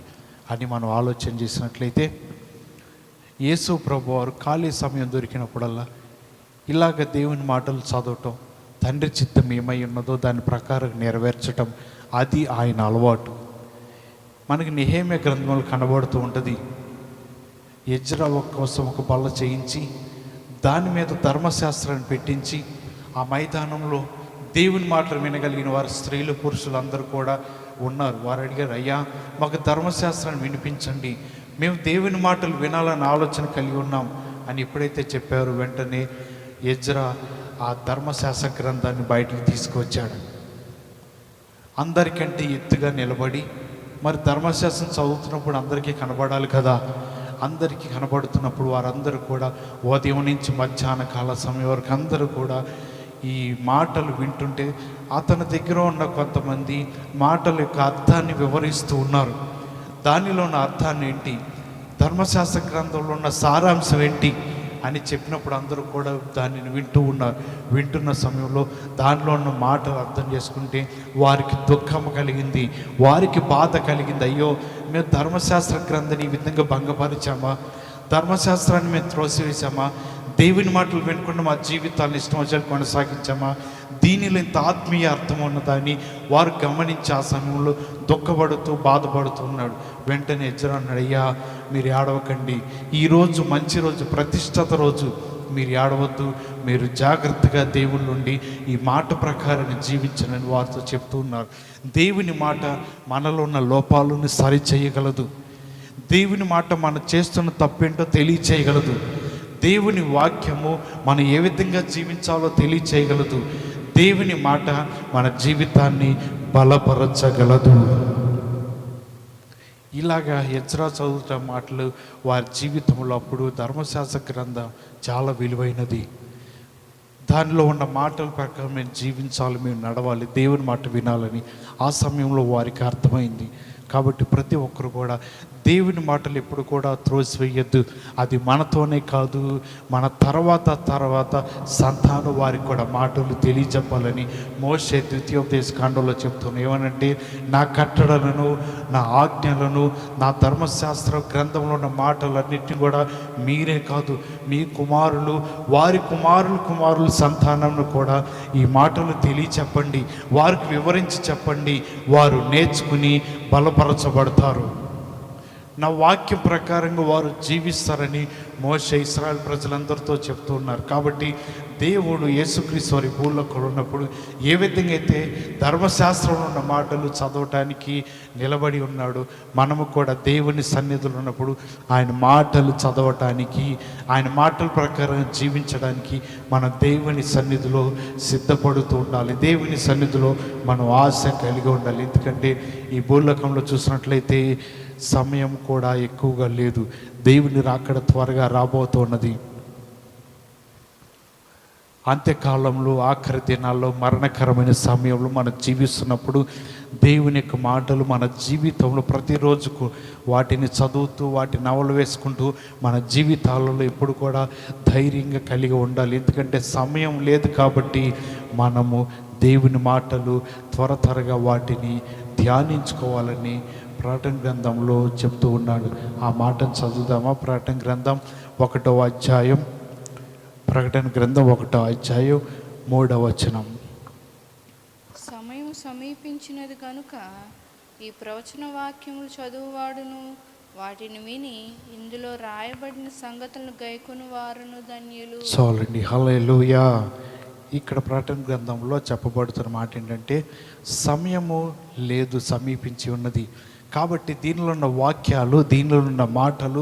అని మనం ఆలోచన చేసినట్లయితే యేసు ప్రభు వారు ఖాళీ సమయం దొరికినప్పుడల్లా ఇలాగ దేవుని మాటలు చదవటం, తండ్రి చిత్తం ఏమై ఉన్నదో దాని ప్రకారం నెరవేర్చటం, అది ఆయన అలవాటు. మనకి నెహెమ్యా గ్రంథంలో కనబడుతూ ఉంటుంది. ఎజ్రా కోసం ఒక బల్ల చేయించి దాని మీద ధర్మశాస్త్రాన్ని పెట్టించి ఆ మైదానంలో దేవుని మాటలు వినగలిగిన వారు స్త్రీలు పురుషులు అందరూ కూడా ఉన్నారు. వారు అడిగారు, అయ్యా మాకు ధర్మశాస్త్రాన్ని వినిపించండి, మేము దేవుని మాటలు వినాలని ఆలోచన కలిగి ఉన్నాం అని ఎప్పుడైతే చెప్పారో వెంటనే ఎజ్రా ఆ ధర్మశాస్త్ర గ్రంథాన్ని బయటకు తీసుకువచ్చాడు. అందరికంటే ఎత్తుగా నిలబడి, మరి ధర్మశాస్త్రం చదువుతున్నప్పుడు అందరికీ కనబడాలి కదా, అందరికీ కనబడుతున్నప్పుడు వారందరూ కూడా ఉదయం నుంచి మధ్యాహ్న కాల సమయం వరకు అందరూ కూడా ఈ మాటలు వింటుంటే అతని దగ్గర ఉన్న కొంతమంది మాటల యొక్క అర్థాన్ని వివరిస్తూ ఉన్నారు. దానిలో ఉన్న అర్థాన్ని ఏంటి, ధర్మశాస్త్ర గ్రంథంలో ఉన్న సారాంశం ఏంటి అని చెప్పినప్పుడు అందరూ కూడా దానిని వింటూ ఉన్నారు. వింటున్న సమయంలో దానిలో ఉన్న మాటలు అర్థం చేసుకుంటే వారికి దుఃఖం కలిగింది, వారికి బాధ కలిగింది. అయ్యో మేము ధర్మశాస్త్ర గ్రంథాన్ని ఈ విధంగా భంగపరిచామా, ధర్మశాస్త్రాన్ని మేము త్రోసివేశామా, దేవుని మాటలు వినకుండా మా జీవితాలను ఇష్టం వచ్చాలు కొనసాగించామా, దీనిలో ఇంత ఆత్మీయ అర్థం ఉన్నదాన్ని వారు గమనించి ఆ సమయంలో దుఃఖపడుతూ బాధపడుతూ ఉన్నాడు. వెంటనే ఎజ్రా అన్నాడు, అయ్యా మీరు ఏడవకండి, ఈరోజు మంచి రోజు, ప్రతిష్ఠిత రోజు, మీరు ఏడవద్దు, మీరు జాగ్రత్తగా దేవుని నుండి ఈ మాట ప్రకారం జీవించనని వారితో చెప్తూ ఉన్నారు. దేవుని మాట మనలో ఉన్న లోపాలను సరిచేయగలదు. దేవుని మాట మనం చేస్తున్న తప్పేంటో తెలియచేయగలదు. దేవుని వాక్యము మనం ఏ విధంగా జీవించాలో తెలియచేయగలదు. దేవుని మాట మన జీవితాన్ని బలపరచగలదు. ఇలాగా ఎజ్రా చదువుతున్న మాటలు వారి జీవితంలో అప్పుడు ధర్మశాస్త్ర గ్రంథం చాలా విలువైనది. దానిలో ఉన్న మాటల ప్రకారం మేము జీవించాలి, మేము నడవాలి, దేవుని మాట వినాలని ఆ సమయంలో వారికి అర్థమైంది. కాబట్టి ప్రతి ఒక్కరు కూడా దేవుని మాటలు ఎప్పుడు కూడా త్రోసివేయద్దు. అది మనతోనే కాదు, మన తర్వాత సంతానం వారికి కూడా మాటలు తెలియజెప్పాలని మోషే ద్వితీయోపదేశ కాండంలో చెప్తున్నాను. ఏమనంటే, నా కట్టడలను, నా ఆజ్ఞలను, నా ధర్మశాస్త్ర గ్రంథంలో ఉన్న మాటలన్నింటినీ కూడా మీరే కాదు, మీ కుమారులు, వారి కుమారులు సంతానంను కూడా ఈ మాటలు తెలియచెప్పండి, వారికి వివరించి చెప్పండి. వారు నేర్చుకుని బలపరచబడతారు. నా వాక్యం ప్రకారంగా వారు జీవిస్తారని మోషే ఇశ్రాయేలు ప్రజలందరితో చెప్తూ ఉన్నారు. కాబట్టి దేవుడు యేసుక్రీస్తు వారి భూలోకంలో ఉన్నప్పుడు ఏ విధంగా అయితే ధర్మశాస్త్రంలో ఉన్న మాటలు చదవటానికి నిలబడి ఉన్నాడు, మనము కూడా దేవుని సన్నిధిలో ఉన్నప్పుడు ఆయన మాటలు చదవటానికి, ఆయన మాటల ప్రకారం జీవించడానికి మనం దేవుని సన్నిధిలో సిద్ధపడుతూ ఉండాలి. దేవుని సన్నిధిలో మనం ఆశ కలిగి ఉండాలి. ఎందుకంటే ఈ భూలోకంలో చూసినట్లయితే సమయం కూడా ఎక్కువగా లేదు. దేవుని రాకడ త్వరగా రాబోతున్నది. అంత్యకాలంలో, ఆఖరి దినాల్లో, మరణకరమైన సమయంలో మనం జీవిస్తున్నప్పుడు దేవుని యొక్క మాటలు మన జీవితంలో ప్రతిరోజుకు వాటిని చదువుతూ, వాటిని నవలు వేసుకుంటూ మన జీవితాలలో ఎప్పుడు కూడా ధైర్యంగా కలిగి ఉండాలి. ఎందుకంటే సమయం లేదు కాబట్టి మనము దేవుని మాటలు త్వరగా వాటిని ధ్యానించుకోవాలని ప్రకటన గ్రంథంలో చెప్తూ ఉన్నాడు. ఆ మాటను చదువుదామా? ప్రకటన గ్రంథం 1వ అధ్యాయం, ప్రకటన గ్రంథం 1వ అధ్యాయం 3వ వచనం. సమయం సమీపించినది కనుక ఈ ప్రవచన వాక్యములు చదువువాడును వాటిని విని ఇందులో రాయబడిన సంగతులను గైకొని వారును ధన్యులు. చాలండి, హల్లెలూయా. ఇక్కడ ప్రకటన గ్రంథంలో చెప్పబడుతున్న మాట ఏంటంటే, సమయము లేదు, సమీపించి ఉన్నది. కాబట్టి దీనిలో ఉన్న వాక్యాలు, దీనిలో ఉన్న మాటలు,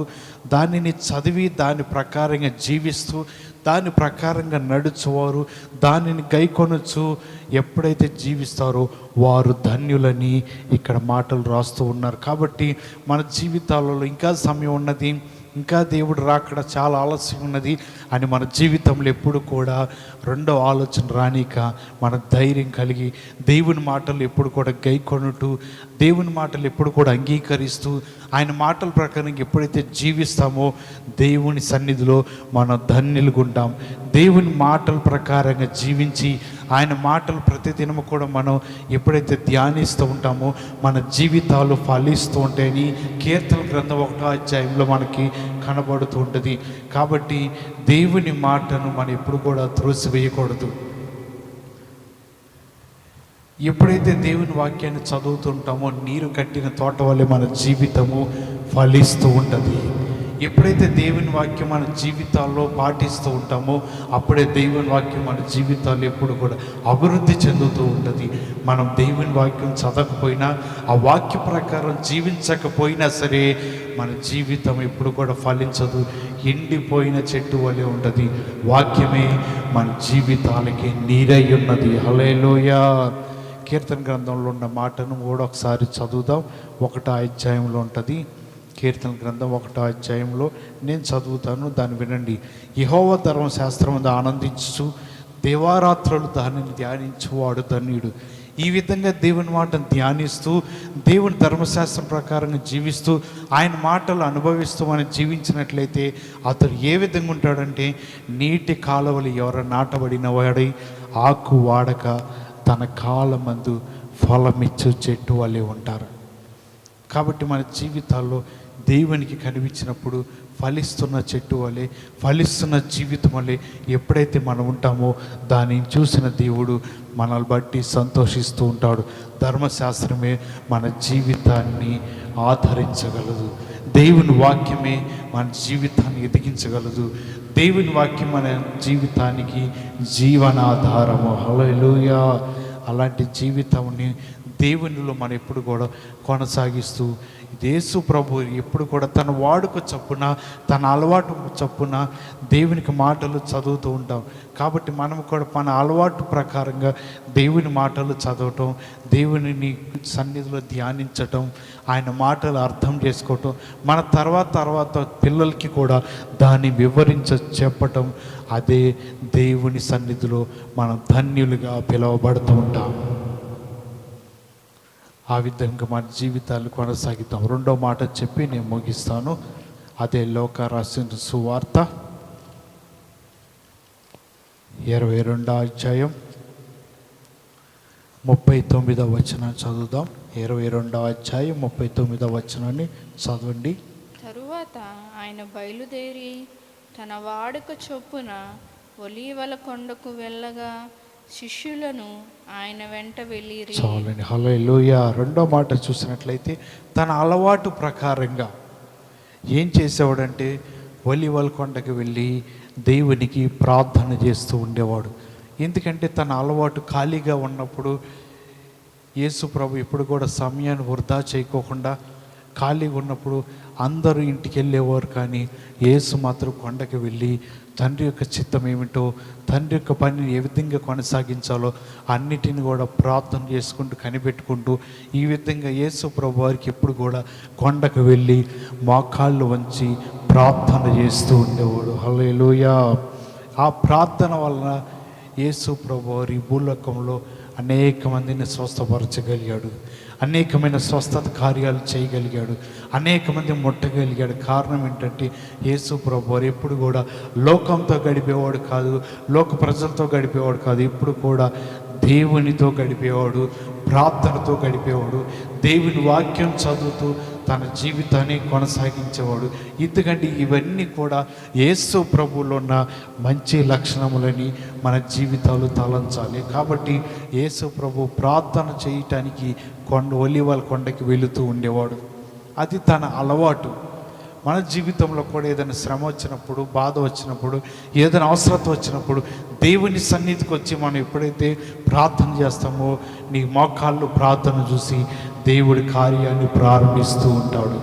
దానిని చదివి దాని ప్రకారంగా జీవిస్తూ దాని ప్రకారంగా నడుచువారు, దానిని గైకొనొచ్చు ఎప్పుడైతే జీవిస్తారో వారు ధన్యులని ఇక్కడ మాటలు రాస్తూ ఉన్నారు. కాబట్టి మన జీవితాలలో ఇంకా సమయం ఉన్నది, ఇంకా దేవుడు రాకడ చాలా ఆలస్యం ఉన్నది అని మన జీవితంలో ఎప్పుడు కూడా రెండో ఆలోచన రానిక మన ధైర్యం కలిగి దేవుని మాటలు ఎప్పుడు కూడా గైకొనుటూ, దేవుని మాటలు ఎప్పుడు కూడా అంగీకరిస్తూ, ఆయన మాటల ప్రకారం ఎప్పుడైతే జీవిస్తామో దేవుని సన్నిధిలో మనం ధన్యులుగా ఉంటాం. దేవుని మాటల ప్రకారంగా జీవించి ఆయన మాటలు ప్రతిదినము కూడా మనం ఎప్పుడైతే ధ్యానిస్తూ ఉంటామో మన జీవితాలు ఫలిస్తూ ఉంటాయని కీర్తన గ్రంథం 1వ అధ్యాయంలో మనకి కనబడుతూ ఉంటుంది. కాబట్టి దేవుని మాటను మనం ఎప్పుడు కూడా త్రోసివేయకూడదు. ఎప్పుడైతే దేవుని వాక్యాన్ని చదువుతుంటామో నీరు కట్టిన తోట వల్లే మన జీవితము ఫలిస్తూ ఉంటుంది. ఎప్పుడైతే దేవుని వాక్యం మన జీవితాల్లో పాటిస్తూ ఉంటామో అప్పుడే దేవుని వాక్యం మన జీవితాల్లో ఎప్పుడు కూడా అభివృద్ధి చెందుతూ ఉంటుంది. మనం దేవుని వాక్యం చదవకపోయినా ఆ వాక్య ప్రకారం జీవించకపోయినా సరే మన జీవితం ఎప్పుడు కూడా ఫలించదు, ఎండిపోయిన చెట్టు వలె ఉంటుంది. వాక్యమే మన జీవితాలకి నీరై ఉన్నది. హల్లెలూయా. కీర్తన గ్రంథంలో ఉన్న మాటను కూడా ఒకసారి చదువుదాం. 1వ అధ్యాయంలో ఉంటుంది. కీర్తన గ్రంథం 1వ అధ్యాయంలో నేను చదువుతాను, దాన్ని వినండి. యెహోవా ధర్మశాస్త్రమందు ఆనందించు, దేవారాత్రులు దానిని ధ్యానించువాడు ధన్యుడు. ఈ విధంగా దేవుని మాటను ధ్యానిస్తూ దేవుని ధర్మశాస్త్రం ప్రకారంగా జీవిస్తూ ఆయన మాటలు అనుభవిస్తూ మనం జీవించినట్లయితే అతడు ఏ విధంగా ఉంటాడంటే నీటి కాలువలు ఎవరు నాటబడిన వాడై ఆకు వాడక తన కాలమందు ఫలమిచ్చు చెట్టు వలె ఉంటారు. కాబట్టి మన జీవితాల్లో దేవునికి కనిపించినప్పుడు ఫలిస్తున్న చెట్టు వలె, ఫలిస్తున్న జీవితం వలె ఎప్పుడైతే మనం ఉంటామో దానిని చూసిన దేవుడు మనల్ని బట్టి సంతోషిస్తూ ఉంటాడు. ధర్మశాస్త్రమే మన జీవితాన్ని ఆదరించగలదు. దేవుని వాక్యమే మన జీవితాన్ని ఎదిగించగలదు. దేవుని వాక్యం మన జీవితానికి జీవనాధారము. హల్లెలూయా. అలాంటి జీవితాన్ని దేవునిలో మనం ఎప్పుడు కూడా కొనసాగిస్తూ యేసు ప్రభు ఎప్పుడు కూడా తన వాడుక చప్పున తన అలవాటు చప్పున దేవునికి మాటలు చదువుతూ ఉంటాం. కాబట్టి మనం కూడా మన అలవాటు ప్రకారంగా దేవుని మాటలు చదవటం, దేవుని సన్నిధిలో ధ్యానించటం, ఆయన మాటలు అర్థం చేసుకోవటం, మన తర్వాత పిల్లలకి కూడా దాన్ని చెప్పటం, అదే దేవుని సన్నిధిలో మనం ధన్యులుగా పిలువబడుతూ ఉంటాం. ఆ విధంగా మన జీవితాలు కొనసాగిద్దాం. 2వ మాట చెప్పి నేను ముగిస్తాను. అదే లూకా రాసిన సువార్త 22వ అధ్యాయం 39వ వచనం చదువుదాం. 22వ అధ్యాయం 39వ వచనాన్ని చదవండి. తరువాత ఆయన బయలుదేరి తన వాడుక చొప్పున ఒలీవల కొండకు వెళ్ళగా శిష్యులను ఆయన వెంట వెళ్ళిరి. చాలండి. హల్లెలూయా. 2వ మాట చూసినట్లయితే తన అలవాటు ప్రకారంగా ఏం చేసేవాడంటే ఒలీవల కొండకు వెళ్ళి దేవునికి ప్రార్థన చేస్తూ ఉండేవాడు. ఎందుకంటే తన అలవాటు ఖాళీగా ఉన్నప్పుడు యేసు ప్రభు ఎప్పుడు కూడా సమయాన్ని వృధా చేయకోకుండా ఖాళీగా ఉన్నప్పుడు అందరూ ఇంటికి వెళ్ళేవారు, కానీ యేసు మాత్రం కొండకి వెళ్ళి తండ్రి యొక్క చిత్తం ఏమిటో, తండ్రి యొక్క పనిని ఏ విధంగా కొనసాగించాలో అన్నిటిని కూడా ప్రార్థన చేసుకుంటూ కనిపెట్టుకుంటూ ఈ విధంగా యేసు ప్రభు వారికి ఎప్పుడు కూడా కొండకు వెళ్ళి మోకాళ్ళు వంచి ప్రార్థన చేస్తూ ఉండేవాడు. హల్లెలూయా. ఆ ప్రార్థన వలన యేసు ప్రభు వారి భూలోకంలో అనేక మందిని స్వస్థపరచగలిగాడు, అనేకమైన స్వస్థత కార్యాలు చేయగలిగాడు, అనేక మంది ముట్టగలిగాడు. కారణం ఏంటంటే యేసు ప్రభువారు ఎప్పుడు కూడా లోకంతో గడిపేవాడు కాదు, లోక ప్రజలతో గడిపేవాడు కాదు, ఎప్పుడు కూడా దేవునితో గడిపేవాడు, ప్రార్థనతో గడిపేవాడు, దేవుని వాక్యం చదువుతూ తన జీవితాన్ని కొనసాగించేవాడు. ఎందుకంటే ఇవన్నీ కూడా యేసు ప్రభువులో ఉన్న మంచి లక్షణములని మన జీవితాలు తలంచాలి. కాబట్టి యేసు ప్రభు ప్రార్థన చేయటానికి ఒలీవల కొండకి వెళుతూ ఉండేవాడు. అది తన అలవాటు. మన జీవితంలో కూడా ఏదైనా శ్రమ వచ్చినప్పుడు, బాధ వచ్చినప్పుడు, ఏదైనా అవసరత వచ్చినప్పుడు దేవుని సన్నిధికి వచ్చి మనం ఎప్పుడైతే ప్రార్థన చేస్తామో నీ మోకాళ్ళు ప్రార్థన చూసి దేవుడి కార్యాన్ని ప్రారంభిస్తూ ఉంటాడు.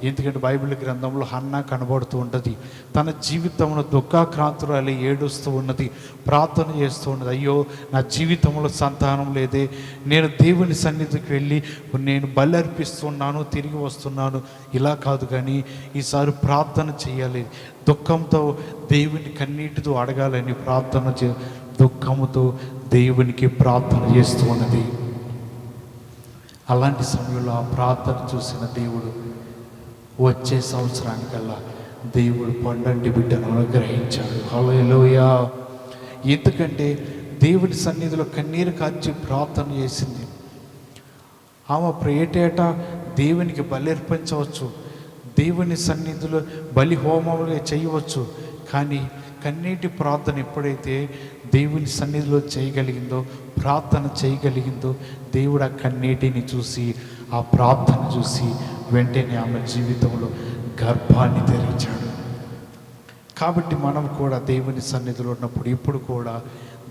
ఎందుకంటే బైబిల్ గ్రంథంలో హన్నా కనబడుతూ ఉంటుంది. తన జీవితంలో దుఃఖాక్రాంతురాలి ఏడుస్తూ ఉన్నది, ప్రార్థన చేస్తూ ఉన్నది. అయ్యో నా జీవితంలో సంతానం లేదే, నేను దేవుని సన్నిధికి వెళ్ళి నేను బలి అర్పిస్తున్నాను, తిరిగి వస్తున్నాను, ఇలా కాదు, కానీ ఈసారి ప్రార్థన చేయాలి, దుఃఖంతో దేవుని కన్నీటితో అడగాలని ప్రార్థన దుఃఖముతో దేవునికి ప్రార్థన చేస్తూ ఉన్నది. అలాంటి సమయంలో ఆ ప్రార్థన చూసిన దేవుడు వచ్చే సంవత్సరానికల్లా దేవుడు పండంటి బిడ్డను అనుగ్రహించాడు. హల్లెలూయా. ఎందుకంటే దేవుడి సన్నిధిలో కన్నీరు కార్చి ప్రార్థన చేసింది. ఆమె ఏటేటా దేవునికి బలి అర్పించవచ్చు, దేవుని సన్నిధిలో బలి హోమములు చేయవచ్చు. కానీ కన్నీటి ప్రార్థన ఎప్పుడైతే దేవుని సన్నిధిలో చేయగలిగిందో, ప్రార్థన చేయగలిగిందో, దేవుడు ఆ కన్నీటిని చూసి, ఆ ప్రార్థన చూసి వెంటనే ఆమె జీవితంలో గర్భాన్ని తెరిచాడు. కాబట్టి మనం కూడా దేవుని సన్నిధిలో ఉన్నప్పుడు ఇప్పుడు కూడా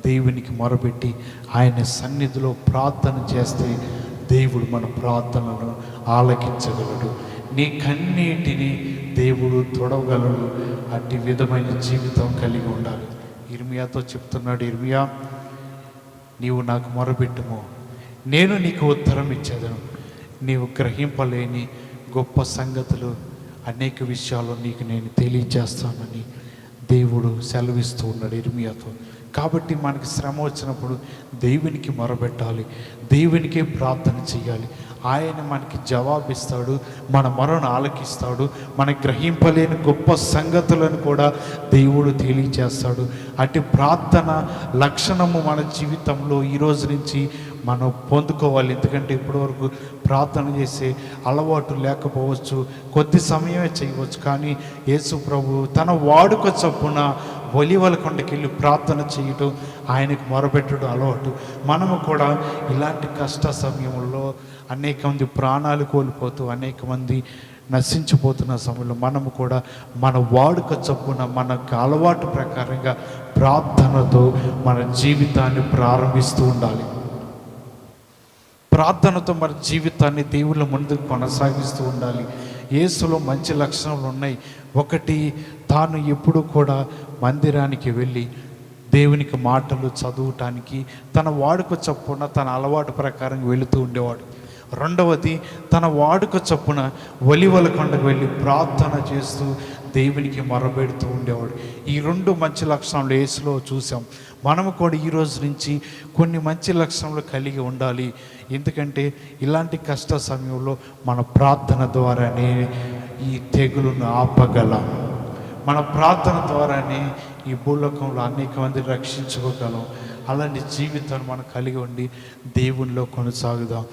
దేవునికి మొరపెట్టి ఆయన సన్నిధిలో ప్రార్థన చేస్తే దేవుడు మన ప్రార్థనలను ఆలకించగలడు. నీ కన్నీటిని దేవుడు తొడవగలడు. అట్టి విధమైన జీవితం కలిగి ఉండాలి. ఇర్మియాతో చెప్తున్నాడు, ఇర్మియా, నీవు నాకు మొరపెట్టుము, నేను నీకు ఉత్తరం ఇచ్చేదను. నీవు గ్రహింపలేని గొప్ప సంగతులు, అనేక విషయాలు నీకు నేను తెలియజేస్తానని దేవుడు సెలవిస్తూ ఉన్నాడు ఇర్మియాతో. కాబట్టి మనకి శ్రమ వచ్చినప్పుడు దేవునికి మొరపెట్టాలి, దేవునికే ప్రార్థన చేయాలి. ఆయన మనకి జవాబిస్తాడు, మన మొరను ఆలకిస్తాడు. మనకి గ్రహింపలేని గొప్ప సంగతులను కూడా దేవుడు తెలియజేస్తాడు. అటు ప్రార్థన లక్షణము మన జీవితంలో ఈరోజు నుంచి మనం పొందుకోవాలి. ఎందుకంటే ఇప్పటివరకు ప్రార్థన చేసే అలవాటు లేకపోవచ్చు, కొద్ది సమయమే చేయవచ్చు. కానీ యేసు ప్రభు తన వాడుక చొప్పున ఒలీవల కొండకి వెళ్ళి ప్రార్థన చేయటం, ఆయనకు మొరపెట్టడం అలవాటు. మనము కూడా ఇలాంటి కష్ట సమయంలో అనేక మంది ప్రాణాలు కోల్పోతూ, అనేక మంది నశించిపోతున్న సమయంలో మనము కూడా మన వాడుక చొప్పున మనకు అలవాటు ప్రకారంగా ప్రార్థనతో మన జీవితాన్ని ప్రారంభిస్తూ ఉండాలి. ప్రార్థనతో మన జీవితాన్ని దేవుళ్ళ ముందుకు కొనసాగిస్తూ ఉండాలి. యేసులో మంచి లక్షణాలు ఉన్నాయి. ఒకటి, తాను ఎప్పుడు కూడా మందిరానికి వెళ్ళి దేవునికి మాటలు చదువుటానికి తన వాడుక చొప్పున తన అలవాటు ప్రకారం వెళుతూ ఉండేవాడు. రెండవది, తన వాడుక చొప్పున ఒలీవల కొండకు వెళ్ళి ప్రార్థన చేస్తూ దేవునికి మొరబెడుతూ ఉండేవాడు. ఈ రెండు మంచి లక్షణాలు యేసులో చూసాం. మనము కూడా ఈరోజు నుంచి కొన్ని మంచి లక్షణాలు కలిగి ఉండాలి. ఎందుకంటే ఇలాంటి కష్ట సమయంలో మన ప్రార్థన ద్వారానే ఈ తెగులును ఆపగలం. మన ప్రార్థన ద్వారానే ఈ భూలోకంలో అనేక మంది రక్షించుకోగలం. అలాంటి జీవితాన్ని మనం కలిగి ఉండి దేవునిలో కొనసాగుదాం.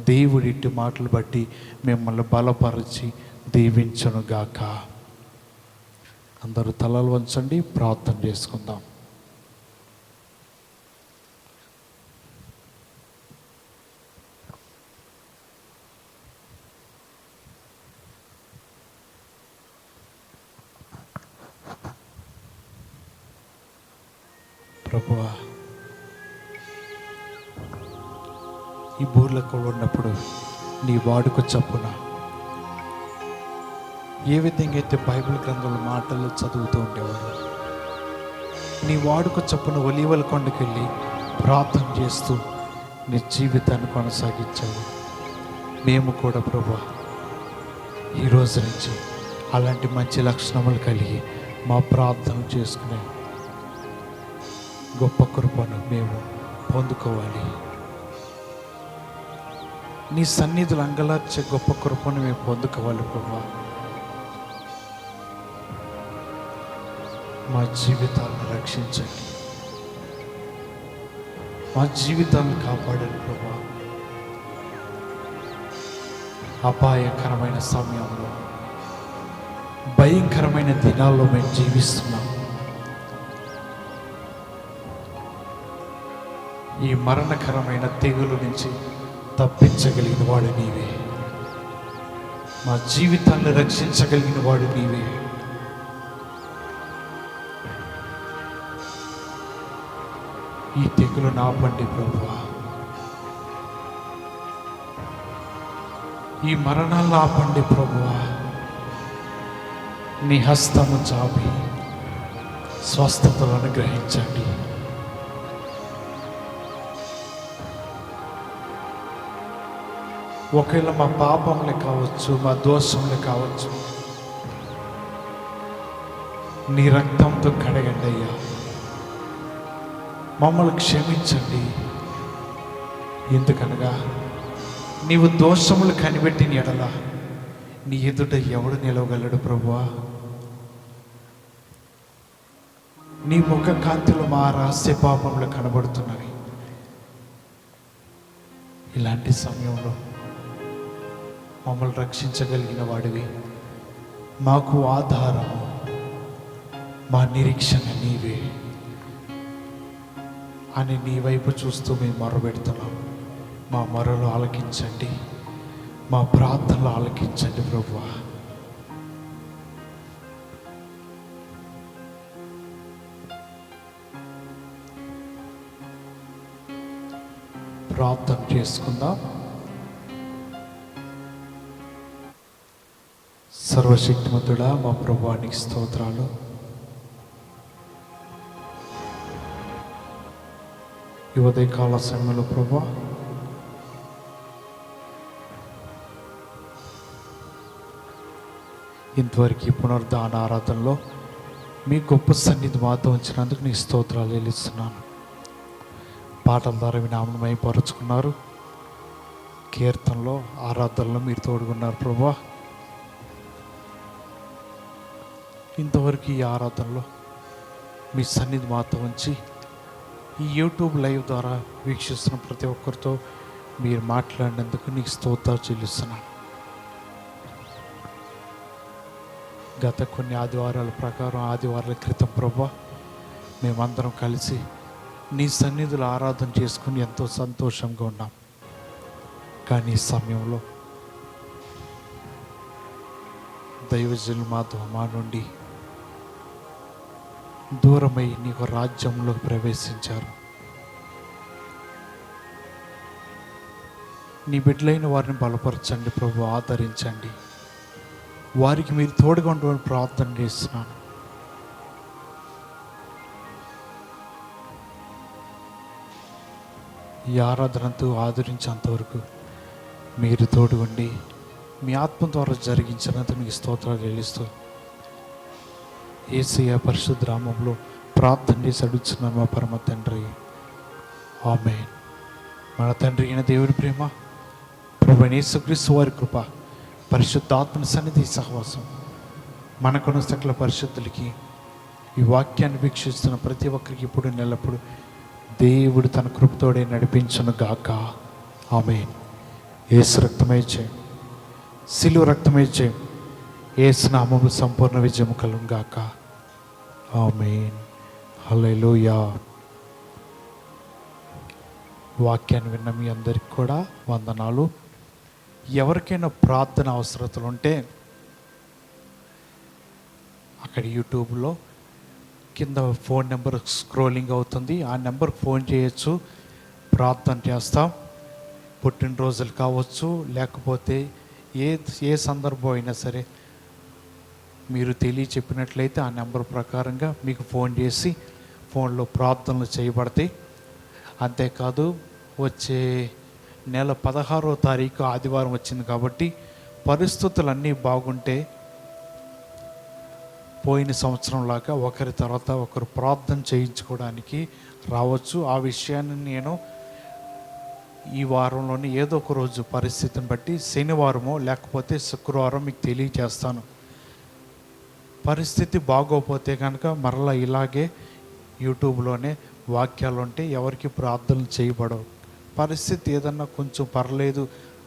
దేవుడి ఇట్టి మాటలు బట్టి మిమ్మల్ని బలపరిచి దీవించునుగాక. అందరూ తలలు వంచండి, ప్రార్థన చేసుకుందాం. ప్రభువా, ఈ భూలోకంలో ఉన్నప్పుడు నీ వాడుక చొప్పున ఏ విధంగా అయితే బైబిల్ గ్రంథంలో మాటలు చదువుతూ ఉండేవాడు, నీ వాడుక చొప్పున ఒలీవల కొండకి వెళ్ళి ప్రార్థన చేస్తూ నీ జీవితాన్ని కొనసాగించావు. మేము కూడా ప్రభువా ఈరోజు నుంచి అలాంటి మంచి లక్షణములు కలిగి మా ప్రార్థన చేసుకునే గొప్ప కృపను మేము పొందుకోవాలి. నీ సన్నిధులు అంగలార్చే గొప్ప కృపను మేము పొందుకోవాలి ప్రభువా. మా జీవితాలను రక్షించండి, మా జీవితాలను కాపాడండి ప్రభువా. అపాయకరమైన సమయంలో, భయంకరమైన దినాల్లో మేము జీవిస్తున్నాం. ఈ మరణకరమైన తెగులు నుంచి తప్పించగలిగిన వాడు నీవే, మా జీవితాన్ని రక్షించగలిగిన వాడు నీవే. ఈ తెగులును ఆపండి ప్రభువా, ఈ మరణాలను ఆపండి ప్రభువా. నీ హస్తము చాపి స్వస్థతను అనుగ్రహించండి. ఒకవేళ మా పాపములే కావచ్చు, మా దోషములే కావచ్చు, నీ రక్తంతో కడగండి అయ్యా. మమ్మల్ని క్షమించండి. ఎందుకనగా నీవు దోషములు కనిపెట్టిన ఎడల నీ ఎదుట ఎవడు నిలవగలడు ప్రభువా? నీ ముఖ కాంతిలో మా రహస్య పాపములు కనబడుతున్నవి. ఇలాంటి సమయంలో మమ్మల్ని రక్షించగలిగిన వాడివి, మాకు ఆధారము, మా నిరీక్షణ నీవే అని నీ వైపు చూస్తూ మేము మొరపెడుతున్నాం. మా మొరలు ఆలకించండి, మా ప్రార్థనలు ఆలకించండి ప్రభువా. ప్రార్థన చేసుకుందాం. సర్వశక్తిమంతుడా మా ప్రభువానికి స్తోత్రాలు. ఈ ఉదయకాల సమయంలో ప్రభువా ఇంతవరకు ఈ పునరుద్ధాన ఆరాధనలో మీ గొప్ప సన్నిధి మాతో ఉంచినందుకు నీ స్తోత్రాలు చెల్లిస్తున్నాను. పాటల ద్వారా మీ నామను మైపరుచుకున్నారు, కీర్తనలో ఆరాధనలో మీరు తోడుకున్నారు ప్రభువా. ఇంతవరకు ఈ ఆరాధనలో మీ సన్నిధి మాతో ఉంచి ఈ యూట్యూబ్ లైవ్ ద్వారా వీక్షిస్తున్న ప్రతి ఒక్కరితో మీరు మాట్లాడినందుకు నీకు స్తోత్రాలు చెల్లిస్తున్నాను. గత కొన్ని ఆదివారాల ప్రకారం ఆదివారాల క్రితం ప్రభువా మేమందరం కలిసి నీ సన్నిధులు ఆరాధన చేసుకుని ఎంతో సంతోషంగా ఉన్నాం. కానీ ఈ సమయంలో దైవజనులు మా నుండి దూరమై నీకు రాజ్యంలో ప్రవేశించారు. నీ బిడ్డలైన వారిని బలపరచండి ప్రభు, ఆదరించండి. వారికి మీరు తోడుగా ఉండమని ప్రార్థన చేస్తున్నాను. ఈ ఆరాధనతో ఆదరించేంతవరకు మీరు తోడుగుండి మీ ఆత్మ ద్వారా జరిగించినందుకు మీకు స్తోత్రాలు చెల్లిస్తూ యేసయ్య పరిశుద్ధ నామములో ప్రార్థన చేసి అడుగుతున్నాను మా పరమ తండ్రి, ఆమేన్. మన తండ్రి అయిన దేవుని ప్రేమ, ప్రభువైన యేసుక్రీస్తు వారి కృప, పరిశుద్ధాత్మ సన్నిధి సహవాసం మనకున్న సకల పరిశుద్ధులకి ఈ వాక్యాన్ని వీక్షిస్తున్న ప్రతి ఒక్కరికి ఇప్పుడు నెలప్పుడు దేవుడు తన కృపతోడే నడిపించును గాక. ఆమేన్. యేసు రక్తమే జయం, సిలువ రక్తమే జయం, యేసు నామములో సంపూర్ణ విజయం కలుగును గాక. ఆమేన్. హల్లెలూయా. వాక్యాన్ని విన్న మీ అందరికి కూడా వందనాలు. ఎవరికైనా ప్రార్థన అవసరతలు ఉంటే అక్కడ యూట్యూబ్లో కింద ఫోన్ నెంబర్ స్క్రోలింగ్ అవుతుంది, ఆ నెంబర్కి ఫోన్ చేయొచ్చు, ప్రార్థన చేస్తాం. పుట్టినరోజులు కావచ్చు, లేకపోతే ఏ సందర్భం అయినా సరే మీరు చెప్పినట్లయితే ఆ నెంబర్ ప్రకారంగా మీకు ఫోన్ చేసి ఫోన్లో ప్రార్థనలు చేయబడతాయి. అంతేకాదు వచ్చే నెల 16వ తారీఖు ఆదివారం వచ్చింది కాబట్టి పరిస్థితులన్నీ బాగుంటే పోయిన సంవత్సరం లాగా ఒకరి తర్వాత ఒకరు ప్రార్థన చేయించుకోవడానికి రావచ్చు. ఆ విషయాన్ని నేను ఈ వారంలోనే ఏదో ఒక రోజు పరిస్థితిని బట్టి శనివారమో లేకపోతే శుక్రవారం మీకు తెలియజేస్తాను. పరిస్థితి బాగోపోతే కనుక మరలా ఇలాగే యూట్యూబ్లోనే వాక్యాలు ఉంటే ఎవరికి ప్రార్థనలు చేయబడవు. పరిస్థితి ఏదన్నా కొంచెం పర్లేదు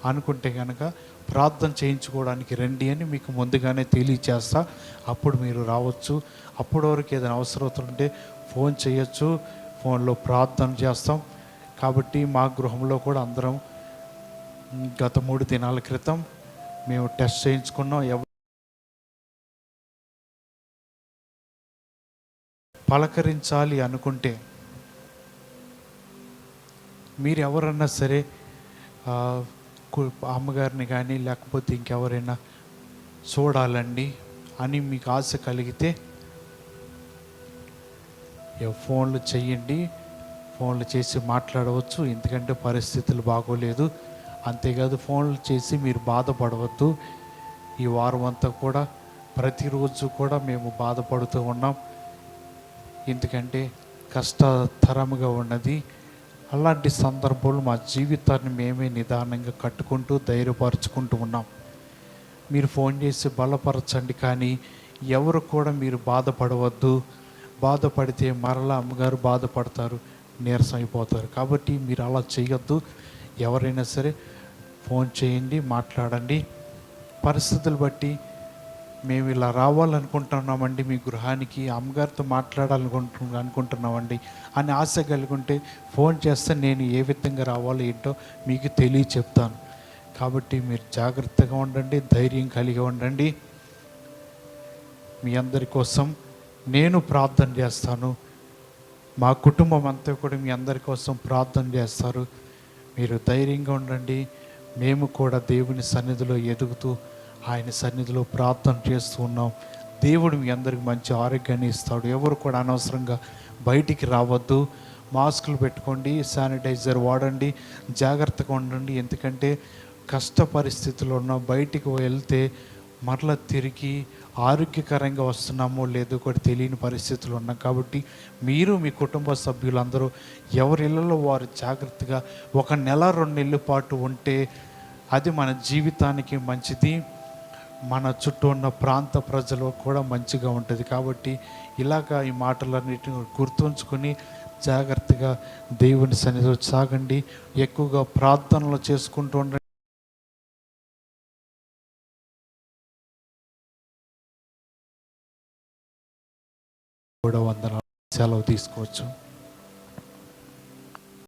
అనుకుంటే కనుక ప్రార్థన చేయించుకోవడానికి రండి అని మీకు ముందుగానే తెలియచేస్తా. అప్పుడు మీరు రావచ్చు. అప్పటి వరకు ఏదైనా అవసరం ఉంటే ఫోన్ చేయొచ్చు, ఫోన్లో ప్రార్థన చేస్తాం. కాబట్టి మా గృహంలో కూడా అందరం గత 3 దినాల క్రితం మేము టెస్ట్ చేయించుకున్నాం. పలకరించాలి అనుకుంటే మీరు ఎవరన్నా సరే అమ్మగారిని కానీ లేకపోతే ఇంకెవరైనా చూడాలండి అని మీకు ఆశ కలిగితే ఫోన్లు చెయ్యండి, ఫోన్లు చేసి మాట్లాడవచ్చు. ఎందుకంటే పరిస్థితులు బాగోలేదు. అంతేకాదు ఫోన్లు చేసి మీరు బాధపడవద్దు. ఈ వారం అంతా కూడా ప్రతిరోజు కూడా మేము బాధపడుతూ ఉన్నాం. ఎందుకంటే కష్టతరముగా ఉన్నది. అలాంటి సందర్భంలో మా జీవితాన్ని మేమే నిదానంగా కట్టుకుంటూ ధైర్యపరుచుకుంటూ ఉన్నాం. మీరు ఫోన్ చేసి బలపరచండి, కానీ ఎవరు కూడా మీరు బాధపడవద్దు. బాధపడితే మరలా అమ్మగారు బాధపడతారు, నీరసం అయిపోతారు. కాబట్టి మీరు అలా చేయొద్దు. ఎవరైనా సరే ఫోన్ చేయండి, మాట్లాడండి. పరిస్థితులు బట్టి మేము ఇలా రావాలనుకుంటున్నామండి, మీ గృహానికి అమ్మగారితో అనుకుంటున్నామండి అని ఆశ కలిగి ఉంటే ఫోన్ చేస్తే నేను ఏ విధంగా రావాలో ఏంటో మీకు చెప్తాను. కాబట్టి మీరు జాగ్రత్తగా ఉండండి, ధైర్యం కలిగి ఉండండి. మీ అందరి కోసం నేను ప్రార్థన చేస్తాను. మా కుటుంబం అంతా కూడా మీ అందరి కోసం ప్రార్థన చేస్తారు. మీరు ధైర్యంగా ఉండండి. మేము కూడా దేవుని సన్నిధిలో ఎదుగుతూ ఆయన సన్నిధిలో ప్రార్థన చేస్తూ ఉన్నాం. దేవుడు మీ అందరికి మంచి ఆరోగ్యాన్ని ఇస్తాడు. ఎవరు కూడా అనవసరంగా బయటికి రావద్దు. మాస్కులు పెట్టుకోండి, శానిటైజర్ వాడండి, జాగ్రత్తగా ఉండండి. ఎందుకంటే కష్ట పరిస్థితుల్లో ఉన్న బయటికి వెళ్తే మరలా తిరిగి ఆరోగ్యకరంగా వస్తున్నామో లేదో కూడా తెలియని పరిస్థితులు ఉన్నాం. కాబట్టి మీరు మీ కుటుంబ సభ్యులందరూ ఎవరి ఇళ్ళలో వారు జాగ్రత్తగా 1 నెల 2 నెలల పాటు ఉంటే అది మన జీవితానికి మంచిది, మన చుట్టూ ఉన్న ప్రాంత ప్రజలు కూడా మంచిగా ఉంటుంది. కాబట్టి ఇలాగా ఈ మాటలన్నిటిని గుర్తుంచుకొని జాగ్రత్తగా దేవుని సన్నిధిలో సాగండి. ఎక్కువగా ప్రార్థనలు చేసుకుంటూ ఉండండి. కూడా వందనాలు. సెలవు తీసుకోవచ్చు.